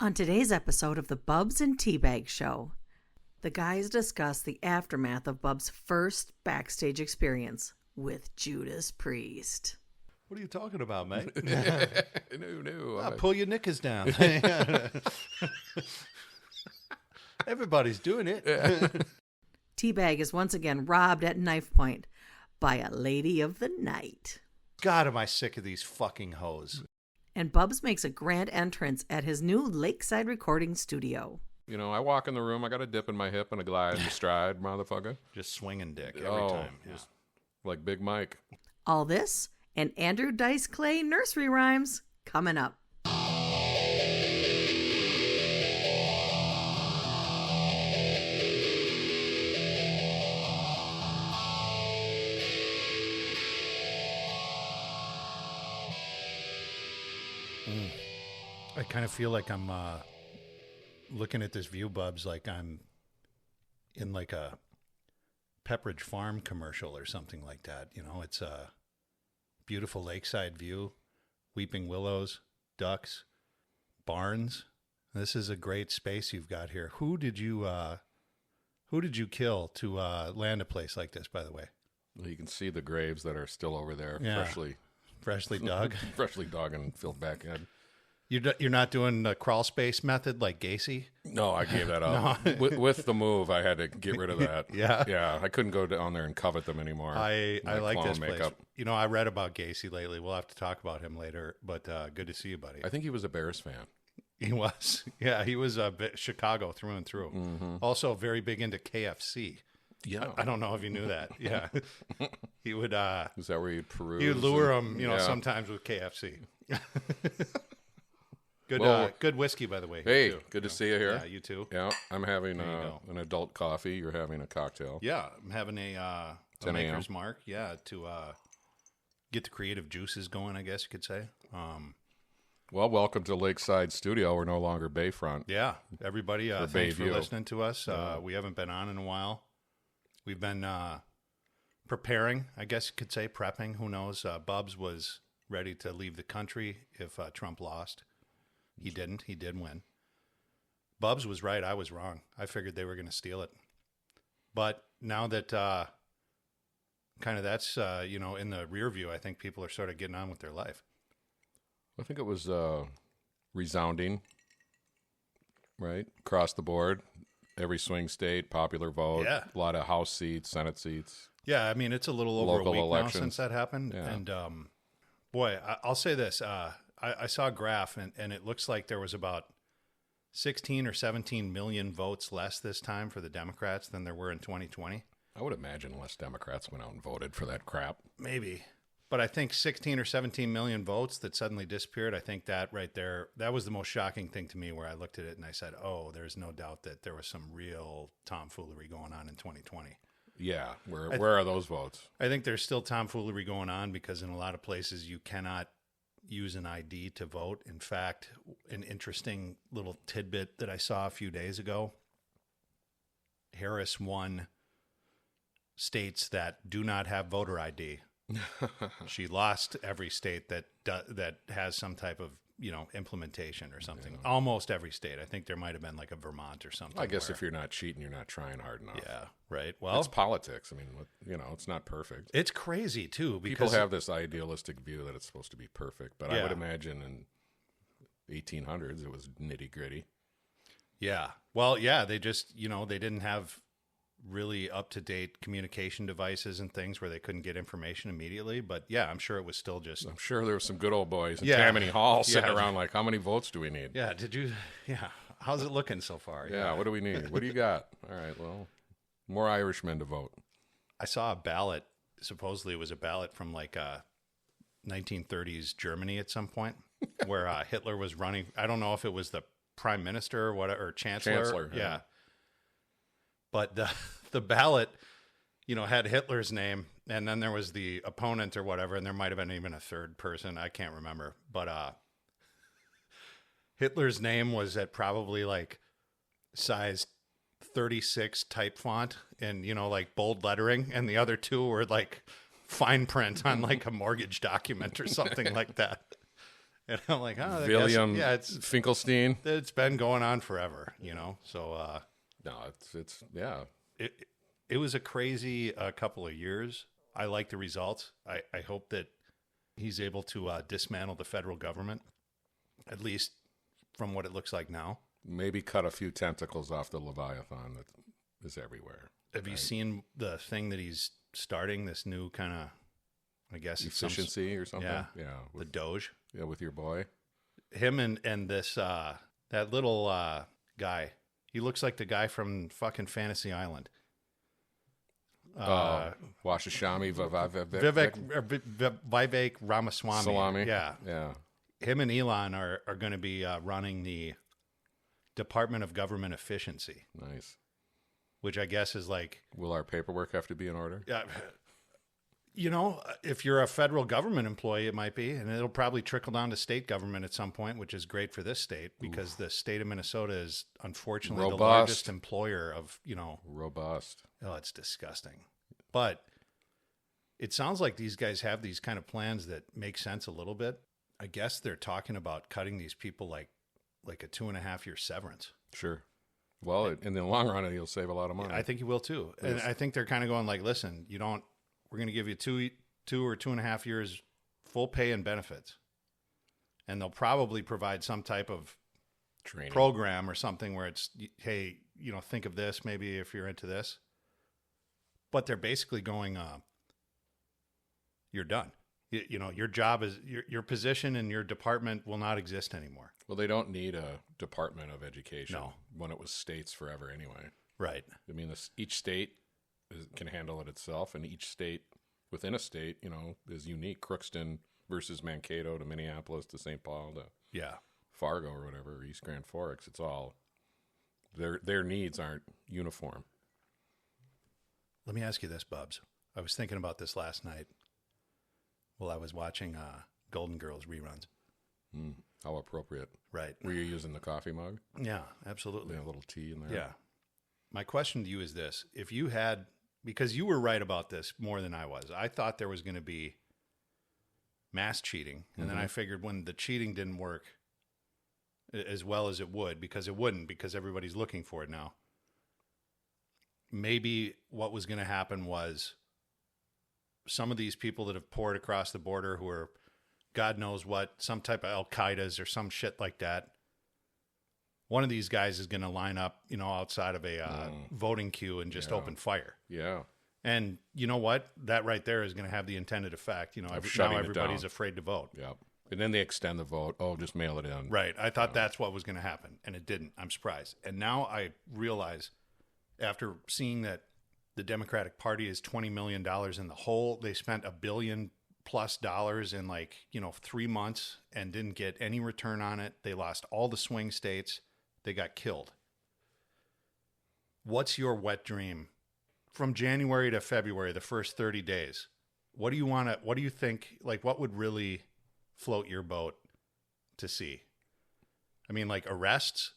On today's episode of the Bubs and Teabag Show, the guys discuss the aftermath of Bub's first backstage experience with Judas Priest. What are you talking about, mate? No. I'll pull your knickers down. Everybody's doing it. Teabag is once again robbed at knife point by a lady of the night. God, am I sick of these fucking hoes. And Bubs makes a grand entrance at his new lakeside recording studio. You know, I walk in the room, I got a dip in my hip and a glide in the stride, motherfucker. Just swinging dick every time. Yeah. Just like Big Mike. All this and Andrew Dice Clay nursery rhymes coming up. I kind of feel like I'm looking at this view, Bubs, like I'm in like a Pepperidge Farm commercial or something like that. You know, it's a beautiful lakeside view, weeping willows, ducks, barns. This is a great space you've got here. Who did you kill to land a place like this, by the way? Well, you can see the graves that are still over there, Yeah. Freshly dug. freshly dug and filled back in. You're not doing the crawl space method like Gacy? No, I gave that up. With the move, I had to get rid of that. Yeah, I couldn't go down there and covet them anymore. I like this makeup. place. You know, I read about Gacy lately. We'll have to talk about him later, but good to see you, buddy. I think he was a Bears fan. He was. Yeah, he was Chicago through and through. Mm-hmm. Also very big into KFC. Yeah. I don't know if you knew that. Yeah. He would Is that where you'd peruse? he would lure him, sometimes with KFC. Good whiskey, by the way. Hey, too. good to see you here. Yeah, you too. Yeah, I'm having go. an adult coffee. You're having a cocktail. Yeah, I'm having a 10 a.m. Maker's Mark. Yeah, to get the creative juices going, I guess you could say. Well, welcome to Lakeside Studio. We're no longer Bayfront. Yeah, everybody, thanks for Bayview. listening to us. We haven't been on in a while. We've been preparing, I guess you could say, prepping. Who knows? Bubs was ready to leave the country if Trump lost. He didn't. He did win. Bubs was right. I was wrong. I figured they were going to steal it. But now that kind of that's, in the rear view, I think people are sort of getting on with their life. I think it was resounding, right? Across the board, every swing state, popular vote, Yeah. a lot of House seats, Senate seats. Yeah, I mean, it's a little over Local a week elections. now since that happened. Yeah. And, boy, I'll say this. I saw a graph, and it looks like there was about 16 or 17 million votes less this time for the Democrats than there were in 2020. I would imagine less Democrats went out and voted for that crap. Maybe. But I think 16 or 17 million votes that suddenly disappeared, I think that right there, that was the most shocking thing to me, where I looked at it and I said, oh, there's no doubt that there was some real tomfoolery going on in 2020. Yeah, where are those votes? I think there's still tomfoolery going on because in a lot of places you cannot use an ID to vote. In fact, an interesting little tidbit that I saw a few days ago, Harris won states that do not have voter ID. She lost every state that has some type of implementation or something. Yeah. Almost every state. I think there might have been like a Vermont or something. I guess if you're not cheating, you're not trying hard enough. Yeah, right. Well, it's politics. I mean, it's not perfect. it's crazy too because People have this idealistic view that it's supposed to be perfect, but I Yeah. would imagine in 1800s it was nitty gritty. Yeah. Well, yeah, they just, they didn't have really up-to-date communication devices and things where they couldn't get information immediately. But yeah, I'm sure it was still just... I'm sure there were some good old boys in Yeah. Tammany Hall sitting Yeah. around like, how many votes do we need? Yeah, how's it looking so far? Yeah, what do we need? What do you got? All right, well, more Irishmen to vote. I saw a ballot. Supposedly it was a ballot from like 1930s Germany at some point where Hitler was running. I don't know if it was the prime minister or whatever, or chancellor. Yeah. But the ballot, had Hitler's name, and then there was the opponent or whatever, and there might have been even a third person. I can't remember. But Hitler's name was at probably like size 36 type font and, like bold lettering, and the other two were like fine print on like a mortgage document or something like that. And I'm like, oh, William it's Finkelstein. it's been going on forever, So No, it's yeah. it was a crazy couple of years. I like the results. I hope that he's able to dismantle the federal government, at least from what it looks like now. Maybe cut a few tentacles off the Leviathan that is everywhere. Have you seen the thing that he's starting, this new kind of, I guess, Efficiency or something? Yeah. Yeah. The Doge? Yeah, with your boy. Him and this, that little guy. He looks like the guy from fucking Fantasy Island. Washashami Vivek Ramaswamy. Salami. Yeah. Yeah. Him and Elon are going to be running the Department of Government Efficiency, Nice. which I guess is like, Will our paperwork have to be in order? if you're a federal government employee, it might be, and it'll probably trickle down to state government at some point, which is great for this state because the state of Minnesota is unfortunately the Robust. largest employer of, Robust. oh, it's disgusting. But it sounds like these guys have these kind of plans that make sense a little bit. I guess they're talking about cutting these people like a 2.5-year severance. Sure. Well, in the long run, you'll save a lot of money. I think you will too. And I think they're kind of going like, listen, we're going to give you 2 or 2.5 years full pay and benefits. And they'll probably provide some type of Training. program or something where it's, hey, think of this, maybe if you're into this. But they're basically going, you're done. Your job is, your position in your department will not exist anymore. Well, they don't need a Department of Education No. when it was states forever anyway. Right. I mean, each state can handle it itself, and each state within a state, is unique. Crookston versus Mankato to Minneapolis to St. Paul to Yeah. Fargo or whatever, East Grand Forks. It's all, their needs aren't uniform. Let me ask you this, Bubs. I was thinking about this last night while I was watching Golden Girls reruns. How appropriate. Right. Were you using the coffee mug? Yeah, absolutely. A little tea in there? Yeah. My question to you is this. If you had, because you were right about this more than I was, I thought there was going to be mass cheating. And then I figured when the cheating didn't work as well as it would, because it wouldn't, because everybody's looking for it now, maybe what was going to happen was some of these people that have poured across the border who are, God knows what, some type of Al-Qaeda's or some shit like that. One of these guys is going to line up, outside of a voting queue and just open fire. Yeah. And you know what? That right there is going to have the intended effect. Now shutting it everybody's down. afraid to vote. Yeah. And then they extend the vote. Oh, just mail it in. Right. I thought that's what was going to happen, and it didn't. I'm surprised. And now I realize, after seeing that the Democratic Party is $20 million in the hole, they spent $1 billion+ in 3 months and didn't get any return on it. They lost all the swing states. They got killed. What's your wet dream from January to February, the first 30 days? What do you think, what would really float your boat to see? I mean, arrests,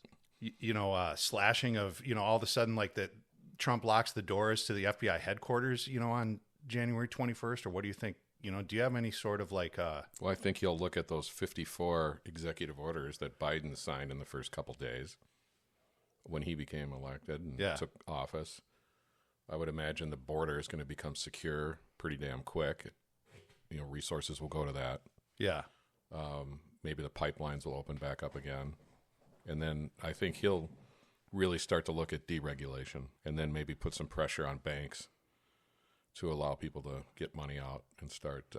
slashing of, all of a sudden, that Trump locks the doors to the FBI headquarters, on January 21st, or what do you think? Do you have any sort of Well, I think he'll look at those 54 executive orders that Biden signed in the first couple days when he became elected and took office. I would imagine the border is going to become secure pretty damn quick. Resources will go to that. Yeah. Maybe the pipelines will open back up again. And then I think he'll really start to look at deregulation and then maybe put some pressure on banks to allow people to get money out and start,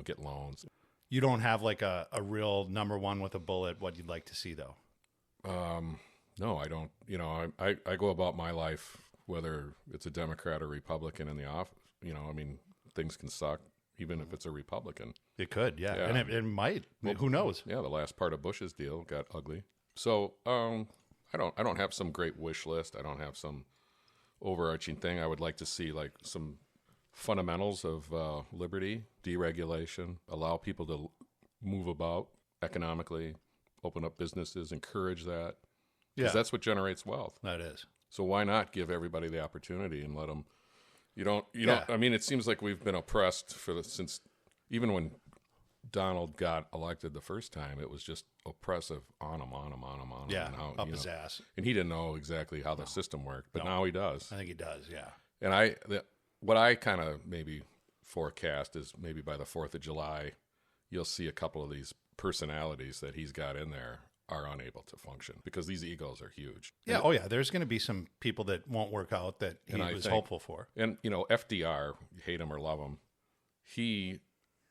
get loans. You don't have a real number one with a bullet, what you'd like to see, though? No, I don't. I go about my life, whether it's a Democrat or Republican in the office. Things can suck, even if it's a Republican. It could, yeah. And it might. Well, who knows? Yeah, the last part of Bush's deal got ugly. So I don't have some great wish list. I don't have some overarching thing. I would like to see some fundamentals of liberty, deregulation, allow people to move about economically, open up businesses, encourage that. Because that's what generates wealth. That is. So why not give everybody the opportunity and let them? You don't. I mean, it seems like we've been oppressed since even when Donald got elected the first time, it was just oppressive on him. Yeah, and out, up his ass. And he didn't know exactly how the system worked, but now he does. I think he does, yeah. And what I kind of maybe forecast is maybe by the 4th of July, you'll see a couple of these personalities that he's got in there are unable to function because these egos are huge. Yeah, oh yeah, there's going to be some people that won't work out that he was hopeful for. And, FDR, hate him or love him, he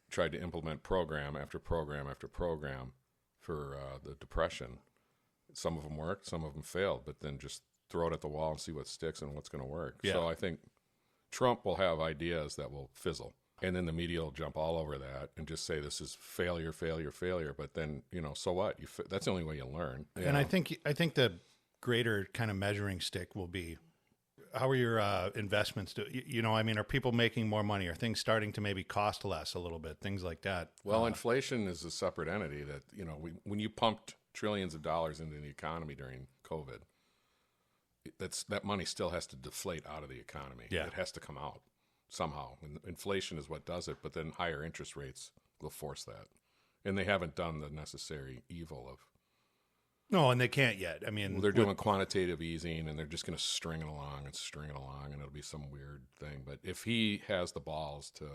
tried to implement program after program after program for the Depression. Some of them worked, some of them failed, but then just throw it at the wall and see what sticks and what's going to work. Yeah. So I think Trump will have ideas that will fizzle. And then the media will jump all over that and just say this is failure. But then, so what? That's the only way you learn. And I think the greater kind of measuring stick will be, how are your investments doing? Are people making more money? Are things starting to maybe cost less a little bit? Things like that. Well, inflation is a separate entity that, when you pumped trillions of dollars into the economy during COVID, that money still has to deflate out of the economy. Yeah. It has to come out somehow. And inflation is what does it, but then higher interest rates will force that. And they haven't done the necessary evil of... No, and they can't yet. They're doing quantitative easing, and they're just going to string it along, and it'll be some weird thing. But if he has the balls to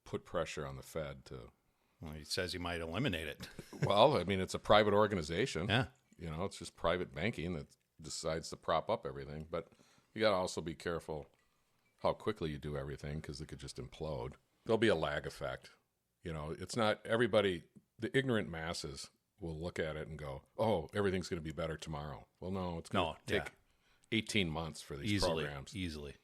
put pressure on the Fed to... Well, he says he might eliminate it. Well, it's a private organization. Yeah. It's just private banking that decides to prop up everything. But you got to also be careful how quickly you do everything because it could just implode. There'll be a lag effect. It's not everybody, the ignorant masses will look at it and go, oh, everything's going to be better tomorrow. Well, no, it's going to take 18 months for these programs. Easily.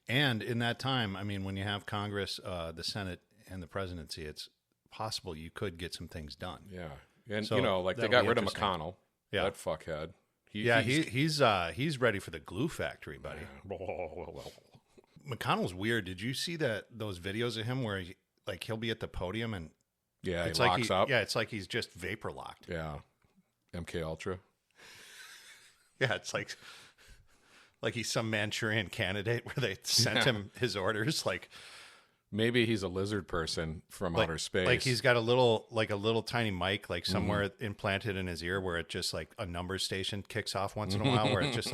And in that time, when you have Congress, the Senate, and the presidency, it's possible you could get some things done. Yeah. And, So they got rid of McConnell. Yeah. That fuckhead. He's ready for the glue factory, buddy. McConnell's weird. Did you see those videos of him where he'll be at the podium and he it's locks up? Yeah, it's like he's just vapor locked. Yeah. MK Ultra. Yeah, it's like he's some Manchurian candidate where they sent him his orders. Maybe he's a lizard person from outer space. Like he's got a little tiny mic somewhere implanted in his ear where it just a numbers station kicks off once in a while where it's just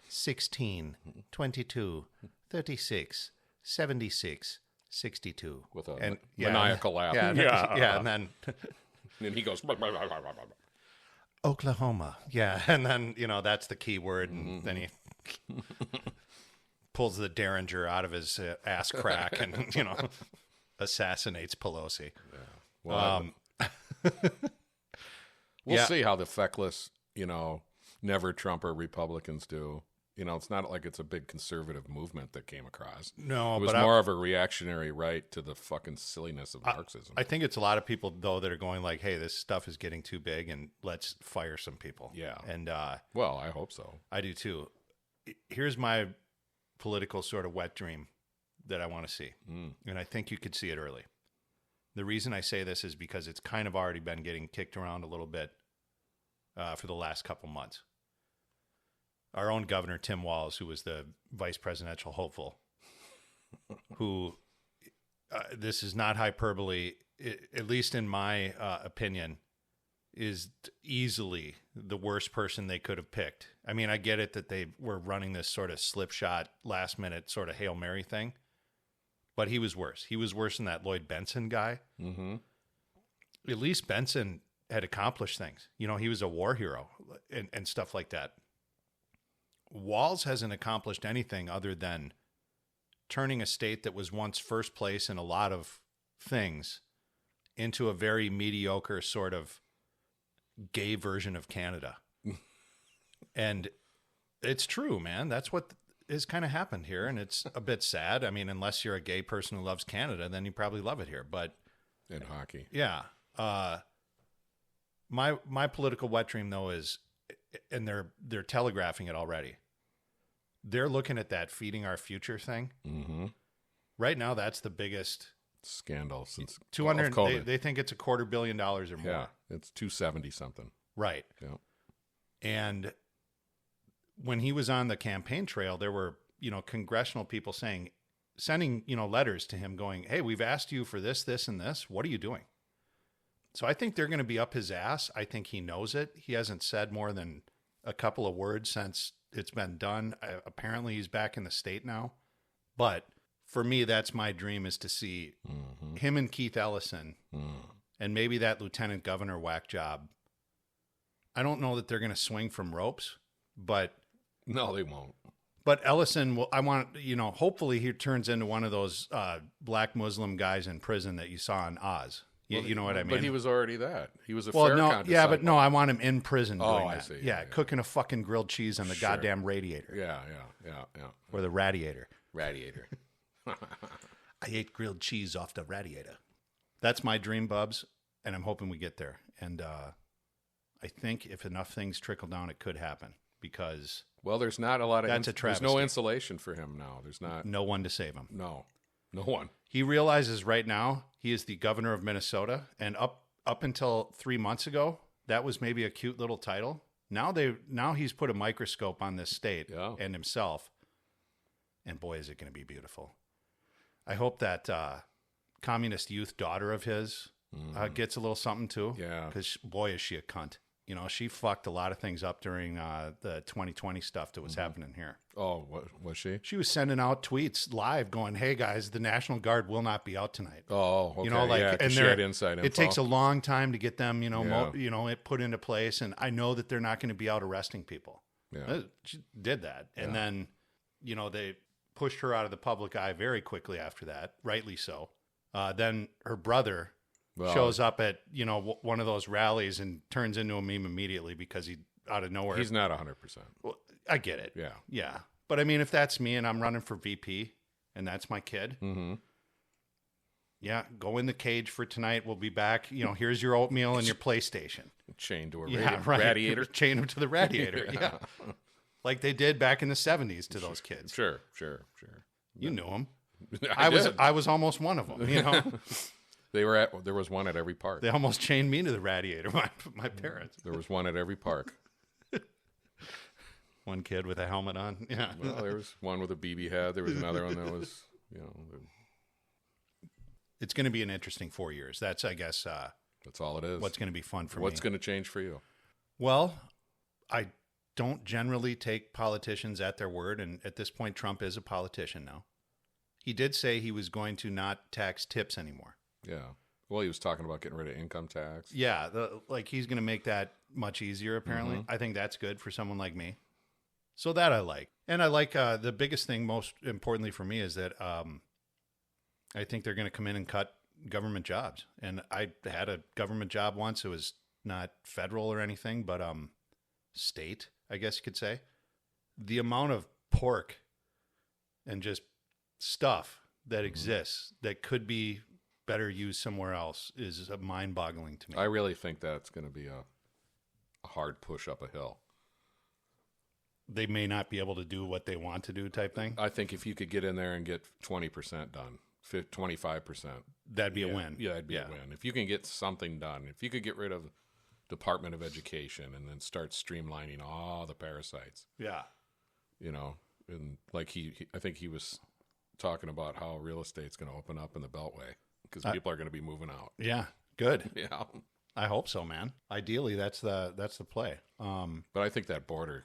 16, 22, 36, 76, 62. With a maniacal laugh. Yeah, and then... and he goes... Oklahoma. Yeah, and then, that's the key word, and then he... pulls the Derringer out of his ass crack and, assassinates Pelosi. Yeah. Well, we'll see how the feckless, never Trumper Republicans do. It's not like it's a big conservative movement that came across. No, it was more of a reactionary right to the fucking silliness of Marxism. I think it's a lot of people, though, that are going hey, this stuff is getting too big and let's fire some people. Yeah. And, well, I hope so. I do too. Here's my political sort of wet dream that I want to see. And I think you could see it early. The reason I say this is because it's kind of already been getting kicked around a little bit for the last couple months. Our own governor, Tim Walz, who was the vice presidential hopeful, who, this is not hyperbole, at least in my opinion, is easily the worst person they could have picked. I get it that they were running this sort of slip shot, last minute sort of Hail Mary thing, but he was worse. He was worse than that Lloyd Benson guy. Mm-hmm. At least Benson had accomplished things. He was a war hero and stuff like that. Walz hasn't accomplished anything other than turning a state that was once first place in a lot of things into a very mediocre sort of gay version of Canada. And it's true, man. That's what has kind of happened here. And it's a bit sad. Unless you're a gay person who loves Canada, then you probably love it here. But in hockey. Yeah. My political wet dream, though, is, and they're telegraphing it already. They're looking at that feeding our future thing. Mm-hmm. Right now, that's the biggest scandal since 200. They think it's $250 million or more. Yeah, it's 270 something. Right. Yeah. And when he was on the campaign trail, there were congressional people sending letters to him, going, "Hey, we've asked you for this, this, and this. What are you doing?" So I think they're going to be up his ass. I think he knows it. He hasn't said more than a couple of words since it's been done. Apparently he's back in the state now. But for me, that's my dream, is to see him and Keith Ellison and maybe that lieutenant governor whack job. I don't know that they're going to swing from ropes, but No, they won't. But Ellison will, hopefully he turns into one of those black Muslim guys in prison that you saw in Oz. You know what I mean? But he was already that. He was a well, no, Farrakhan yeah, but disciple. no, I want him in prison doing Oh, I that. see. Yeah, cooking a fucking grilled cheese on the Sure. goddamn radiator. Yeah. Or the radiator. Radiator. I ate grilled cheese off the radiator. That's my dream, Bubs, and I'm hoping we get there. And I think if enough things trickle down, it could happen, because Well, there's not a lot of... That's a there's no travesty. insulation for him now. There's not... no one to save him. No one. He realizes right now he is the governor of Minnesota, and up until 3 months ago, that was maybe a cute little title. Now he's put a microscope on this state and himself, and boy, is it going to be beautiful. I hope that communist youth daughter of his gets a little something too. Yeah. Because boy, is she a cunt. You know, she fucked a lot of things up during the 2020 stuff that was happening here. Oh, what was she? She was sending out tweets live going, "Hey guys, the National Guard will not be out tonight." Oh, okay. You know, like, yeah, 'cause and she they're- had inside info. it takes a long time to get them, Yeah. it put into place. And I know that they're not going to be out arresting people. Yeah. She did that. And then, they pushed her out of the public eye very quickly after that, rightly so. Then her brother shows up at, one of those rallies and turns into a meme immediately because he, out of nowhere. He's not 100%. Well, I get it. Yeah. Yeah. But I mean, if that's me and I'm running for VP and that's my kid, yeah, go in the cage for tonight. We'll be back. Here's your oatmeal and your PlayStation. Chained to a Radiator. radiator. Chain him to the radiator. Yeah. Like they did back in the 70s to those kids. Sure. You knew them. did. I was almost one of them, There was one at every park. They almost chained me to the radiator, my parents. There was one at every park. One kid with a helmet on. Yeah. Well, there was one with a BB head. There was another one that was, It's going to be an interesting 4 years. That's, I guess, that's all it is. what's going to be fun for me. What's going to change for you? Well, I don't generally take politicians at their word, and at this point, Trump is a politician now. He did say he was going to not tax tips anymore. Yeah. Well, he was talking about getting rid of income tax. Yeah, he's going to make that much easier, apparently. I think that's good for someone like me. So that I like. And I like the biggest thing, most importantly for me, is that I think they're going to come in and cut government jobs. And I had a government job once. It was not federal or anything, but state, I guess you could say. The amount of pork and just stuff that exists that could be better used somewhere else is mind-boggling to me. I really think that's going to be a hard push up a hill. They may not be able to do what they want to do type thing. I think if you could get in there and get 20% done, 25%. That'd be a win. Yeah, it'd be a win. If you can get something done, if you could get rid of Department of Education and then start streamlining all the parasites. Yeah. And like I think he was talking about how real estate's going to open up in the Beltway because people are going to be moving out. Yeah. Good. Yeah. I hope so, man. Ideally, that's the play. But I think that border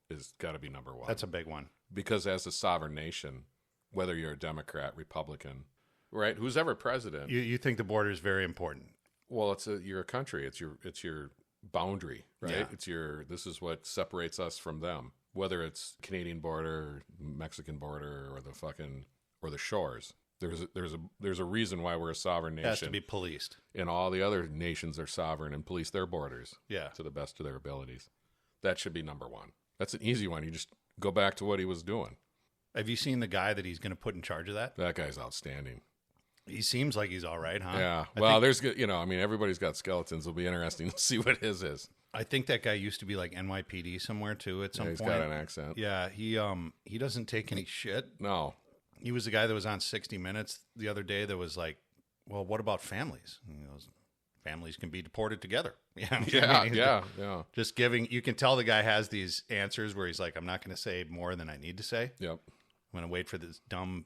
is got to be number one. That's a big one. Because as a sovereign nation, whether you're a Democrat, Republican, right, who's ever president, You think the border is very important? well, you're a country. It's your boundary, right? Yeah. This is what separates us from them. Whether it's Canadian border, Mexican border, or the shores. There's a reason why we're a sovereign nation. It has to be policed. And all the other nations are sovereign and police their borders. Yeah. To the best of their abilities. That should be number one. That's an easy one. You just go back to what he was doing. Have you seen the guy that he's going to put in charge of that? That guy's outstanding. He seems like he's all right, huh? Yeah. I Well, think, there's good. Everybody's got skeletons. It'll be interesting to see what his is. I think that guy used to be like NYPD somewhere too at some He's point. got an accent. Yeah, he doesn't take any shit. No. He was the guy that was on 60 Minutes the other day that was like, well, what about families? And he goes, families can be deported together. Yeah. Yeah. Just giving, you can tell the guy has these answers where he's like, I'm not going to say more than I need to say. Yep. I'm going to wait for this dumb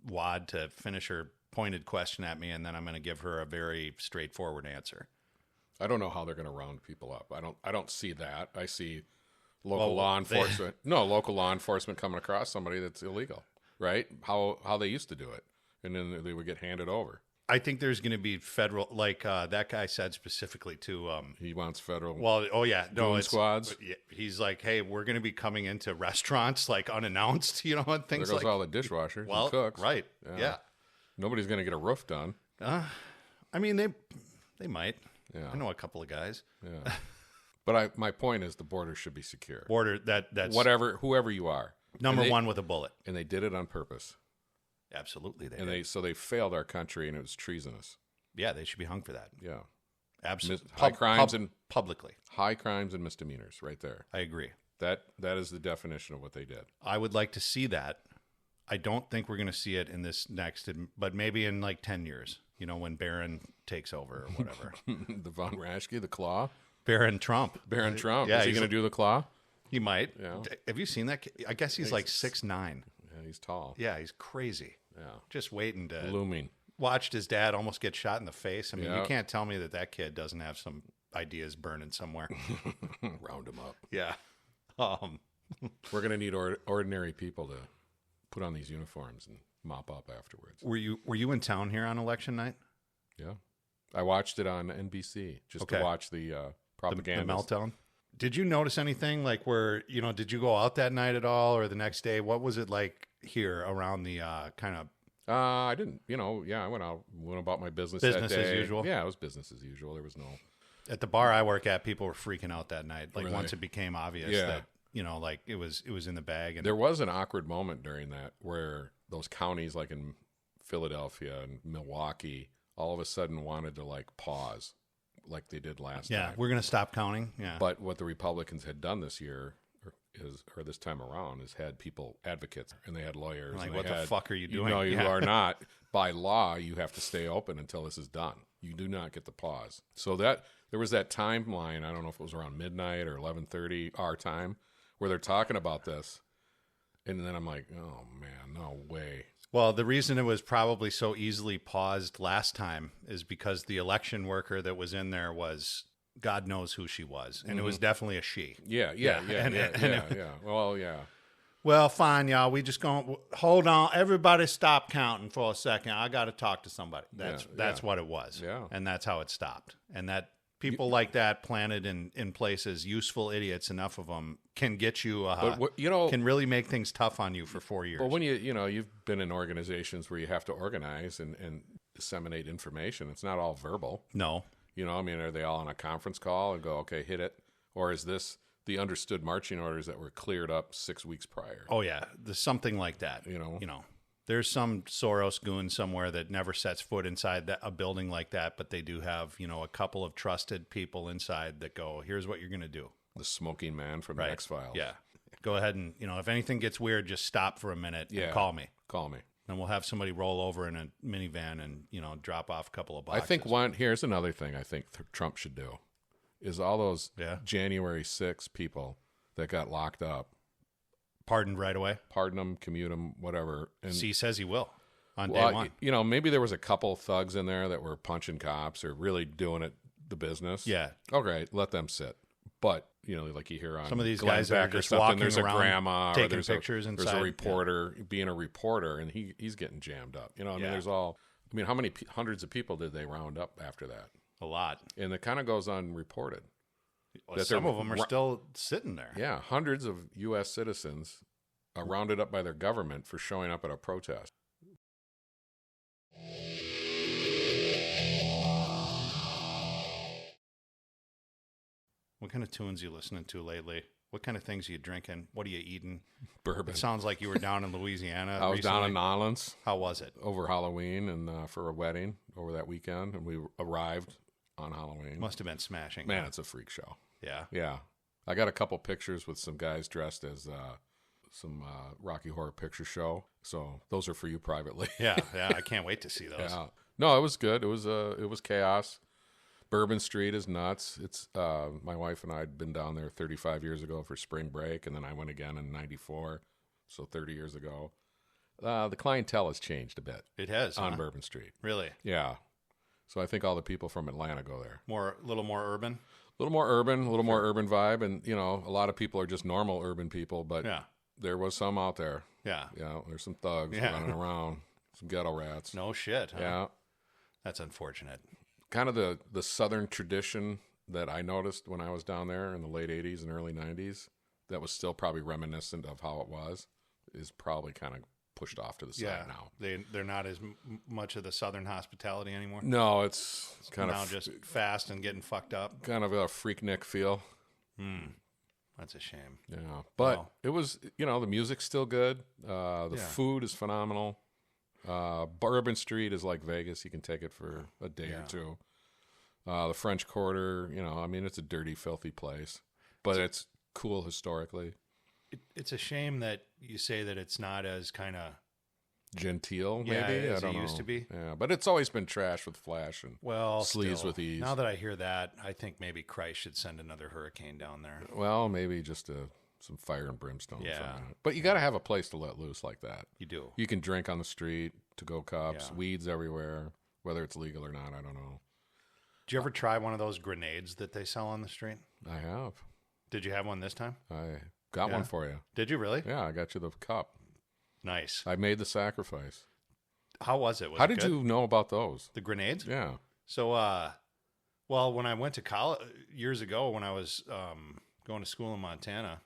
wad to finish her pointed question at me, and then I'm going to give her a very straightforward answer. I don't know how they're going to round people up. I don't see that. I see local Well, law enforcement. Local law enforcement coming across somebody that's illegal, right? How they used to do it, and then they would get handed over. I think there's going to be federal, like that guy said specifically to. He wants federal. Well, oh yeah, no, goon it's squads. He's like, hey, we're going to be coming into restaurants like unannounced, and There things goes like. all the dishwashers Well, and cooks. right, yeah. Nobody's going to get a roof done. I mean, they might. Yeah. I know a couple of guys. Yeah. But my point is the border should be secure. Border that's Whoever you are. number one with a bullet. And they did it on purpose. Absolutely, they And did. they failed our country, and it was treasonous. Yeah, they should be hung for that. Yeah. Absolutely, High crimes and publicly. high crimes and misdemeanors, right there. I agree. That is the definition of what they did. I would like to see that. I don't think we're going to see it in this next, but maybe in like 10 years. When Barron takes over or whatever. The Von Raschke, the claw, Barron Trump. Barron Trump. Yeah, Is he he's going to do the claw? He might. Yeah. Have you seen that kid? I guess he's like 6'9". Yeah, he's tall. Yeah, he's crazy. Yeah, Just waiting to. looming. Watched his dad almost get shot in the face. I mean, Yeah. you can't tell me that kid doesn't have some ideas burning somewhere. Round him up. Yeah. We're going to need ordinary people to put on these uniforms and mop up afterwards. Were you in town here on election night? Yeah, I watched it on NBC just to watch the propaganda. The meltdown. Did you notice anything like where did you go out that night at all or the next day? What was it like here around the kind of? I didn't. I went out, went about my business. Business that as day. usual? Yeah, it was business as usual. There was no. At the bar I work at, people were freaking out that night. Like Really? once it became obvious Yeah. that like it was in the bag. And There was an awkward moment during that where those counties, like in Philadelphia and Milwaukee, all of a sudden wanted to like pause, like they did last time. we're gonna stop counting. Yeah, But what the Republicans had done this year, or this time around, is had people advocates and they had lawyers. like and what they the had, fuck are you doing? No, you Yeah. are not. By law, you have to stay open until this is done. You do not get the pause. So that there was that timeline. I don't know if it was around midnight or 11:30 our time, where they're talking about this, and then I'm like, oh man, no way. Well, the reason it was probably so easily paused last time is because the election worker that was in there was God knows who she was, and it was definitely a she. Yeah. Well, yeah. Well, fine, y'all. We just going to hold on. Everybody stop counting for a second. I got to talk to somebody. That's what it was. Yeah. And that's how it stopped. And that people like that planted in places, useful idiots, enough of them, can get you, can really make things tough on you for 4 years. But when you've been in organizations where you have to organize and disseminate information, it's not all verbal. No. Are they all on a conference call and go, okay, hit it? Or is this the understood marching orders that were cleared up 6 weeks prior? Oh, yeah. There's something like that. There's some Soros goon somewhere that never sets foot inside a building like that, but they do have, a couple of trusted people inside that go, here's what you're going to do. The smoking man from the X-Files. Yeah. Go ahead and, if anything gets weird, just stop for a minute and call me. Call me. And we'll have somebody roll over in a minivan and, drop off a couple of boxes. I think here's another thing I think Trump should do is all those January 6 people that got locked up. Pardoned right away. Pardon them, commute them, whatever. And he says he will on day one. Maybe there was a couple thugs in there that were punching cops or really doing it the business. Yeah. Okay, let them sit. But, like you hear on some of these Glenn guys Beck that are or just something, walking there's around a grandma or taking there's pictures there's inside. a reporter being a reporter, and he's getting jammed up. There's all. How many hundreds of people did they round up after that? A lot. And it kind of goes unreported. Well, some of them are still sitting there. Yeah, hundreds of U.S. citizens are rounded up by their government for showing up at a protest. What kind of tunes are you listening to lately? What kind of things are you drinking? What are you eating? Bourbon. It sounds like you were down in Louisiana. I was recently. down in Nolens. How was it? Over Halloween and for a wedding over that weekend, and we arrived on Halloween. Must have been smashing. Man, it's a freak show. Yeah. Yeah. I got a couple pictures with some guys dressed as some Rocky Horror Picture Show. So those are for you privately. Yeah. I can't wait to see those. Yeah. No, it was good. It was chaos. Bourbon Street is nuts. It's my wife and I had been down there 35 years ago for spring break, and then I went again in '94, so 30 years ago. The clientele has changed a bit. It has on huh? Bourbon Street. Really? Yeah, So I think all the people from Atlanta go there. A little more urban. A little more urban, a little more urban vibe. And, you know, a lot of people are just normal urban people, but there was some out there. Yeah. Yeah, there's some thugs running around, some ghetto rats. No shit. Huh? Yeah. That's unfortunate. Kind of the Southern tradition that I noticed when I was down there in the late 80s and early 90s that was still probably reminiscent of how it was is probably kind of pushed off to the side now. They're not as much of the Southern hospitality anymore. No, it's kind now of just fast and getting fucked up. Kind of a freaknik feel. That's a shame. Yeah, but it was, you know, the music's still good. The food is phenomenal. Bourbon Street is like Vegas. You can take it for a day or two. The French Quarter, you know, I mean, it's a dirty, filthy place, but it's cool historically. It's a shame that you say that it's not as kind of genteel, maybe. As I don't it used know. to be. Yeah, but it's always been trash with flash and sleaze still, with ease. Now that I hear that, I think maybe Christ should send another hurricane down there. Well, maybe just some fire and brimstone. Yeah. But you got to have a place to let loose like that. You do. You can drink on the street, to-go cups, weeds everywhere, whether it's legal or not, I don't know. Did you ever try one of those grenades that they sell on the street? I have. Did you have one this time? I got one for you. Did you really? Yeah, I got you the cup. Nice. I made the sacrifice. How was it? How did you know about those? The grenades? Yeah. So, well, when I went to college years ago, when I was going to school in Montana,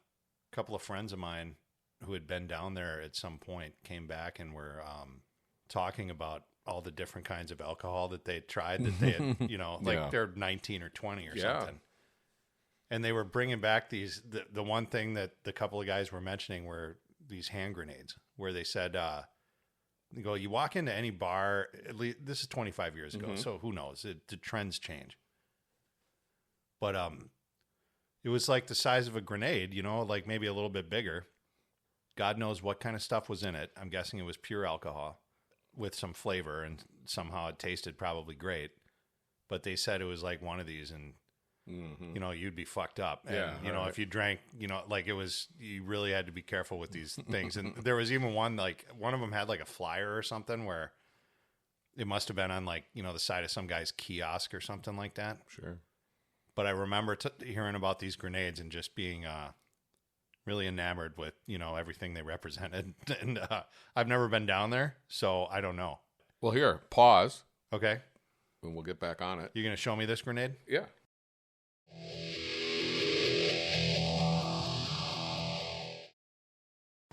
a couple of friends of mine who had been down there at some point came back and were talking about all the different kinds of alcohol that they tried that they had, you know, like they're 19 or 20 or something. And they were bringing back the one thing that the couple of guys were mentioning were these hand grenades, where they said, you walk into any bar, at least this is 25 years ago, so who knows? The trends change. But it was like the size of a grenade, you know, like maybe a little bit bigger. God knows what kind of stuff was in it. I'm guessing it was pure alcohol with some flavor, and somehow it tasted probably great. But they said it was like one of these, and you know, you'd be fucked up. And, you know, if you drank, you know, like you really had to be careful with these things. And there was even one of them had like a flyer or something where it must have been on like, you know, the side of some guy's kiosk or something like that. Sure. But I remember hearing about these grenades and just being really enamored with, you know, everything they represented. And I've never been down there, so I don't know. Well, here, pause. Okay. And we'll get back on it. You're going to show me this grenade? Yeah.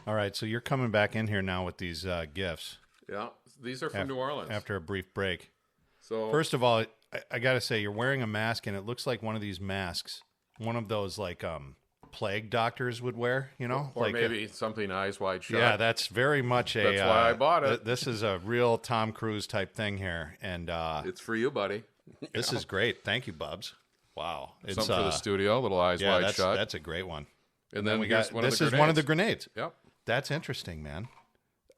All right, so you're coming back in here now with these gifts. Yeah, these are from New Orleans. After a brief break. So first of all, I got to say, you're wearing a mask, and it looks like one of these masks, one of those like plague doctors would wear, you know? Or like maybe something eyes wide shut. Yeah, that's very much That's why I bought it. This is a real Tom Cruise type thing here, and it's for you, buddy. This is great. Thank you, Bubs. Wow. It's something for the studio, little eyes wide shut. That's a great one. And then we got this is one of the grenades. Yep. That's interesting, man.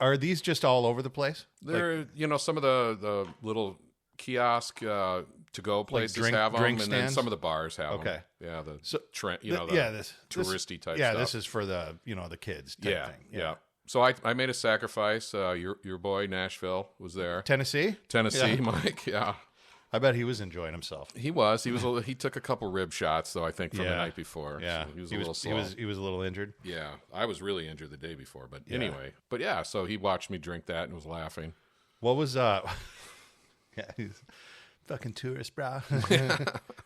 Are these just all over the place? They're, you know, some of the little kiosk to-go places have them, and then some of the bars have them. Yeah, trend, you know, touristy type stuff. Yeah, this is for the, you know, the kids type thing. Yeah. So I made a sacrifice. Your boy Nashville was there. Tennessee, Mike. Yeah. I bet he was enjoying himself. He was. He took a couple rib shots, though, I think, from the night before. Yeah. So he was a little slow. He was a little injured. Yeah. I was really injured the day before. But anyway. But yeah, so he watched me drink that and was laughing. What was yeah, he's fucking tourist, bro.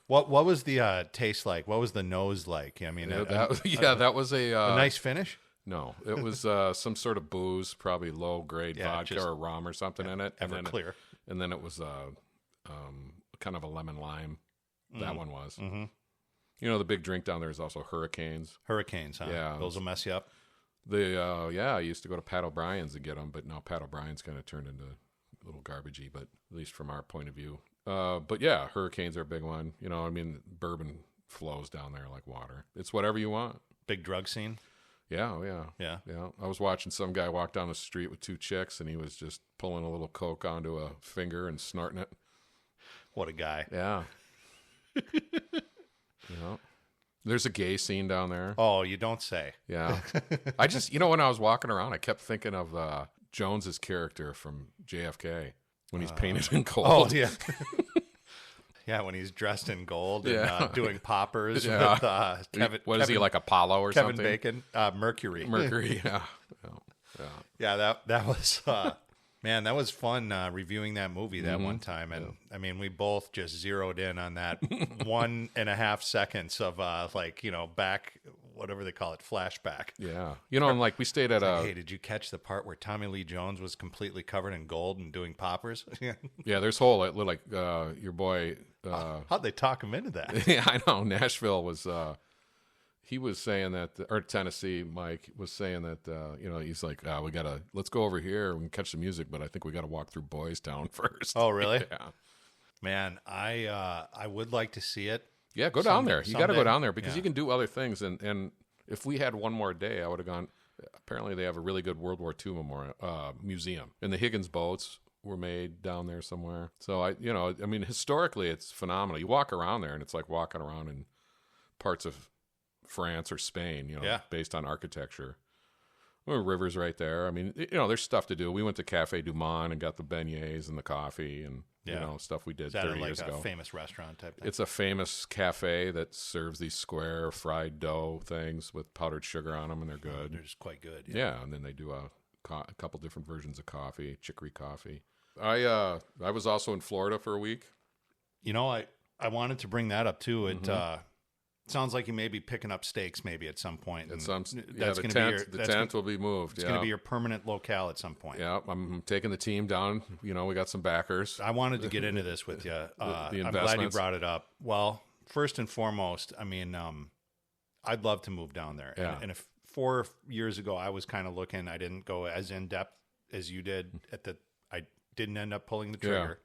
What was the taste like? What was the nose like? I mean, that was a nice finish. No, it was some sort of booze, probably low grade vodka or rum or something in it. Everclear. And then it was kind of a lemon lime. That one was. Mm-hmm. You know, the big drink down there is also Hurricanes. Hurricanes, huh? Yeah. Those will mess you up. I used to go to Pat O'Brien's and get them, but now Pat O'Brien's kind of turned into a little garbagey, but at least from our point of view. But yeah, Hurricanes are a big one. You know, I mean, bourbon flows down there like water. It's whatever you want. Big drug scene. Yeah, yeah. I was watching some guy walk down the street with two chicks, and he was just pulling a little coke onto a finger and snorting it. What a guy. Yeah. Yeah. There's a gay scene down there. Oh, you don't say. Yeah. I just, when I was walking around, I kept thinking of Jones's character from JFK. when he's painted in gold. Oh, yeah. Yeah, when he's dressed in gold and doing poppers with What is he, like Apollo or Kevin something? Bacon? Mercury. Mercury, yeah. Yeah, that was man, that was fun reviewing that movie that one time, and I mean, we both just zeroed in on that 1.5 seconds of back, whatever they call it, flashback. Yeah, and like we stayed at Hey, did you catch the part where Tommy Lee Jones was completely covered in gold and doing poppers? yeah, there's whole like your boy. How'd they talk him into that? Yeah, I know. Nashville was. He was saying that, or Tennessee, Mike was saying that, he's like, let's go over here and catch the music, but I think we got to walk through Boys Town first. Oh, really? Yeah. Man, I would like to see it. Yeah, go down there. You got to go down there because Yeah. you can do other things. And if we had one more day, I would have gone. Apparently, they have a really good World War II memorial museum, and the Higgins boats were made down there somewhere. So historically, it's phenomenal. You walk around there, and it's like walking around in parts of France or Spain, based on architecture. Well, rivers right there. I mean, there's stuff to do. We went to Cafe Du Monde and got the beignets and the coffee and stuff we did Is that 30 years ago. A famous restaurant type thing? It's a famous cafe that serves these square fried dough things with powdered sugar on them, and they're good. They're just quite good. Yeah, and then they do a couple different versions of coffee, chicory coffee. I was also in Florida for a week. I wanted to bring that up too. It sounds like you may be picking up stakes maybe at some point. The tent will be moved. It's going to be your permanent locale at some point. Yeah, I'm taking the team down. We got some backers. I wanted to get into this with you. The I'm glad you brought it up. Well, first and foremost, I mean, I'd love to move down there. Yeah. And if 4 years ago I was kind of looking, I didn't go as in depth as you did I didn't end up pulling the trigger,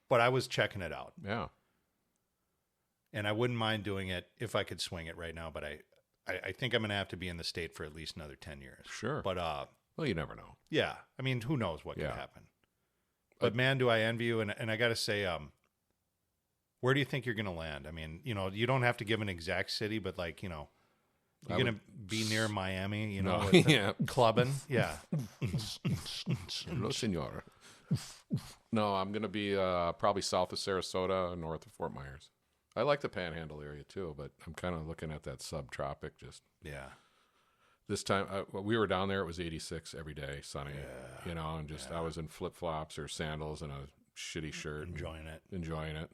but I was checking it out. Yeah. And I wouldn't mind doing it if I could swing it right now, but I think I'm going to have to be in the state for at least another 10 years. Sure. But well, you never know. yeah, I mean, who knows what could happen. But man, do I envy you. And I got to say, where do you think you're going to land? I mean, you don't have to give an exact city, but like, you're going to be near Miami, No. with the Yeah. clubbing. Yeah. Hello, senor. No, I'm going to be probably south of Sarasota, north of Fort Myers. I like the Panhandle area too, but I'm kind of looking at that subtropic. Just this time we were down there. It was 86 every day, sunny. And I was in flip flops or sandals and a shitty shirt, Enjoying it.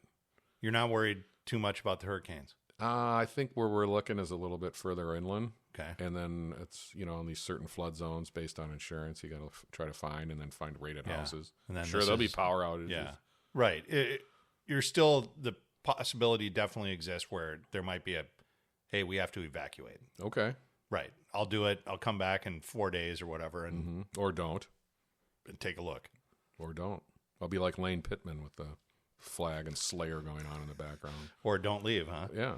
You're not worried too much about the hurricanes. I think where we're looking is a little bit further inland. Okay. And then it's, in these certain flood zones based on insurance, you got to try to find and then find rated houses. And then sure, there'll be power outages. Yeah. Right. You're still, the possibility definitely exists where there might be hey, we have to evacuate. Okay. Right. I'll do it. I'll come back in 4 days or whatever and Or don't. take a look. Or don't. I'll be like Lane Pittman with the flag and Slayer going on in the background. Or don't leave, huh? Yeah.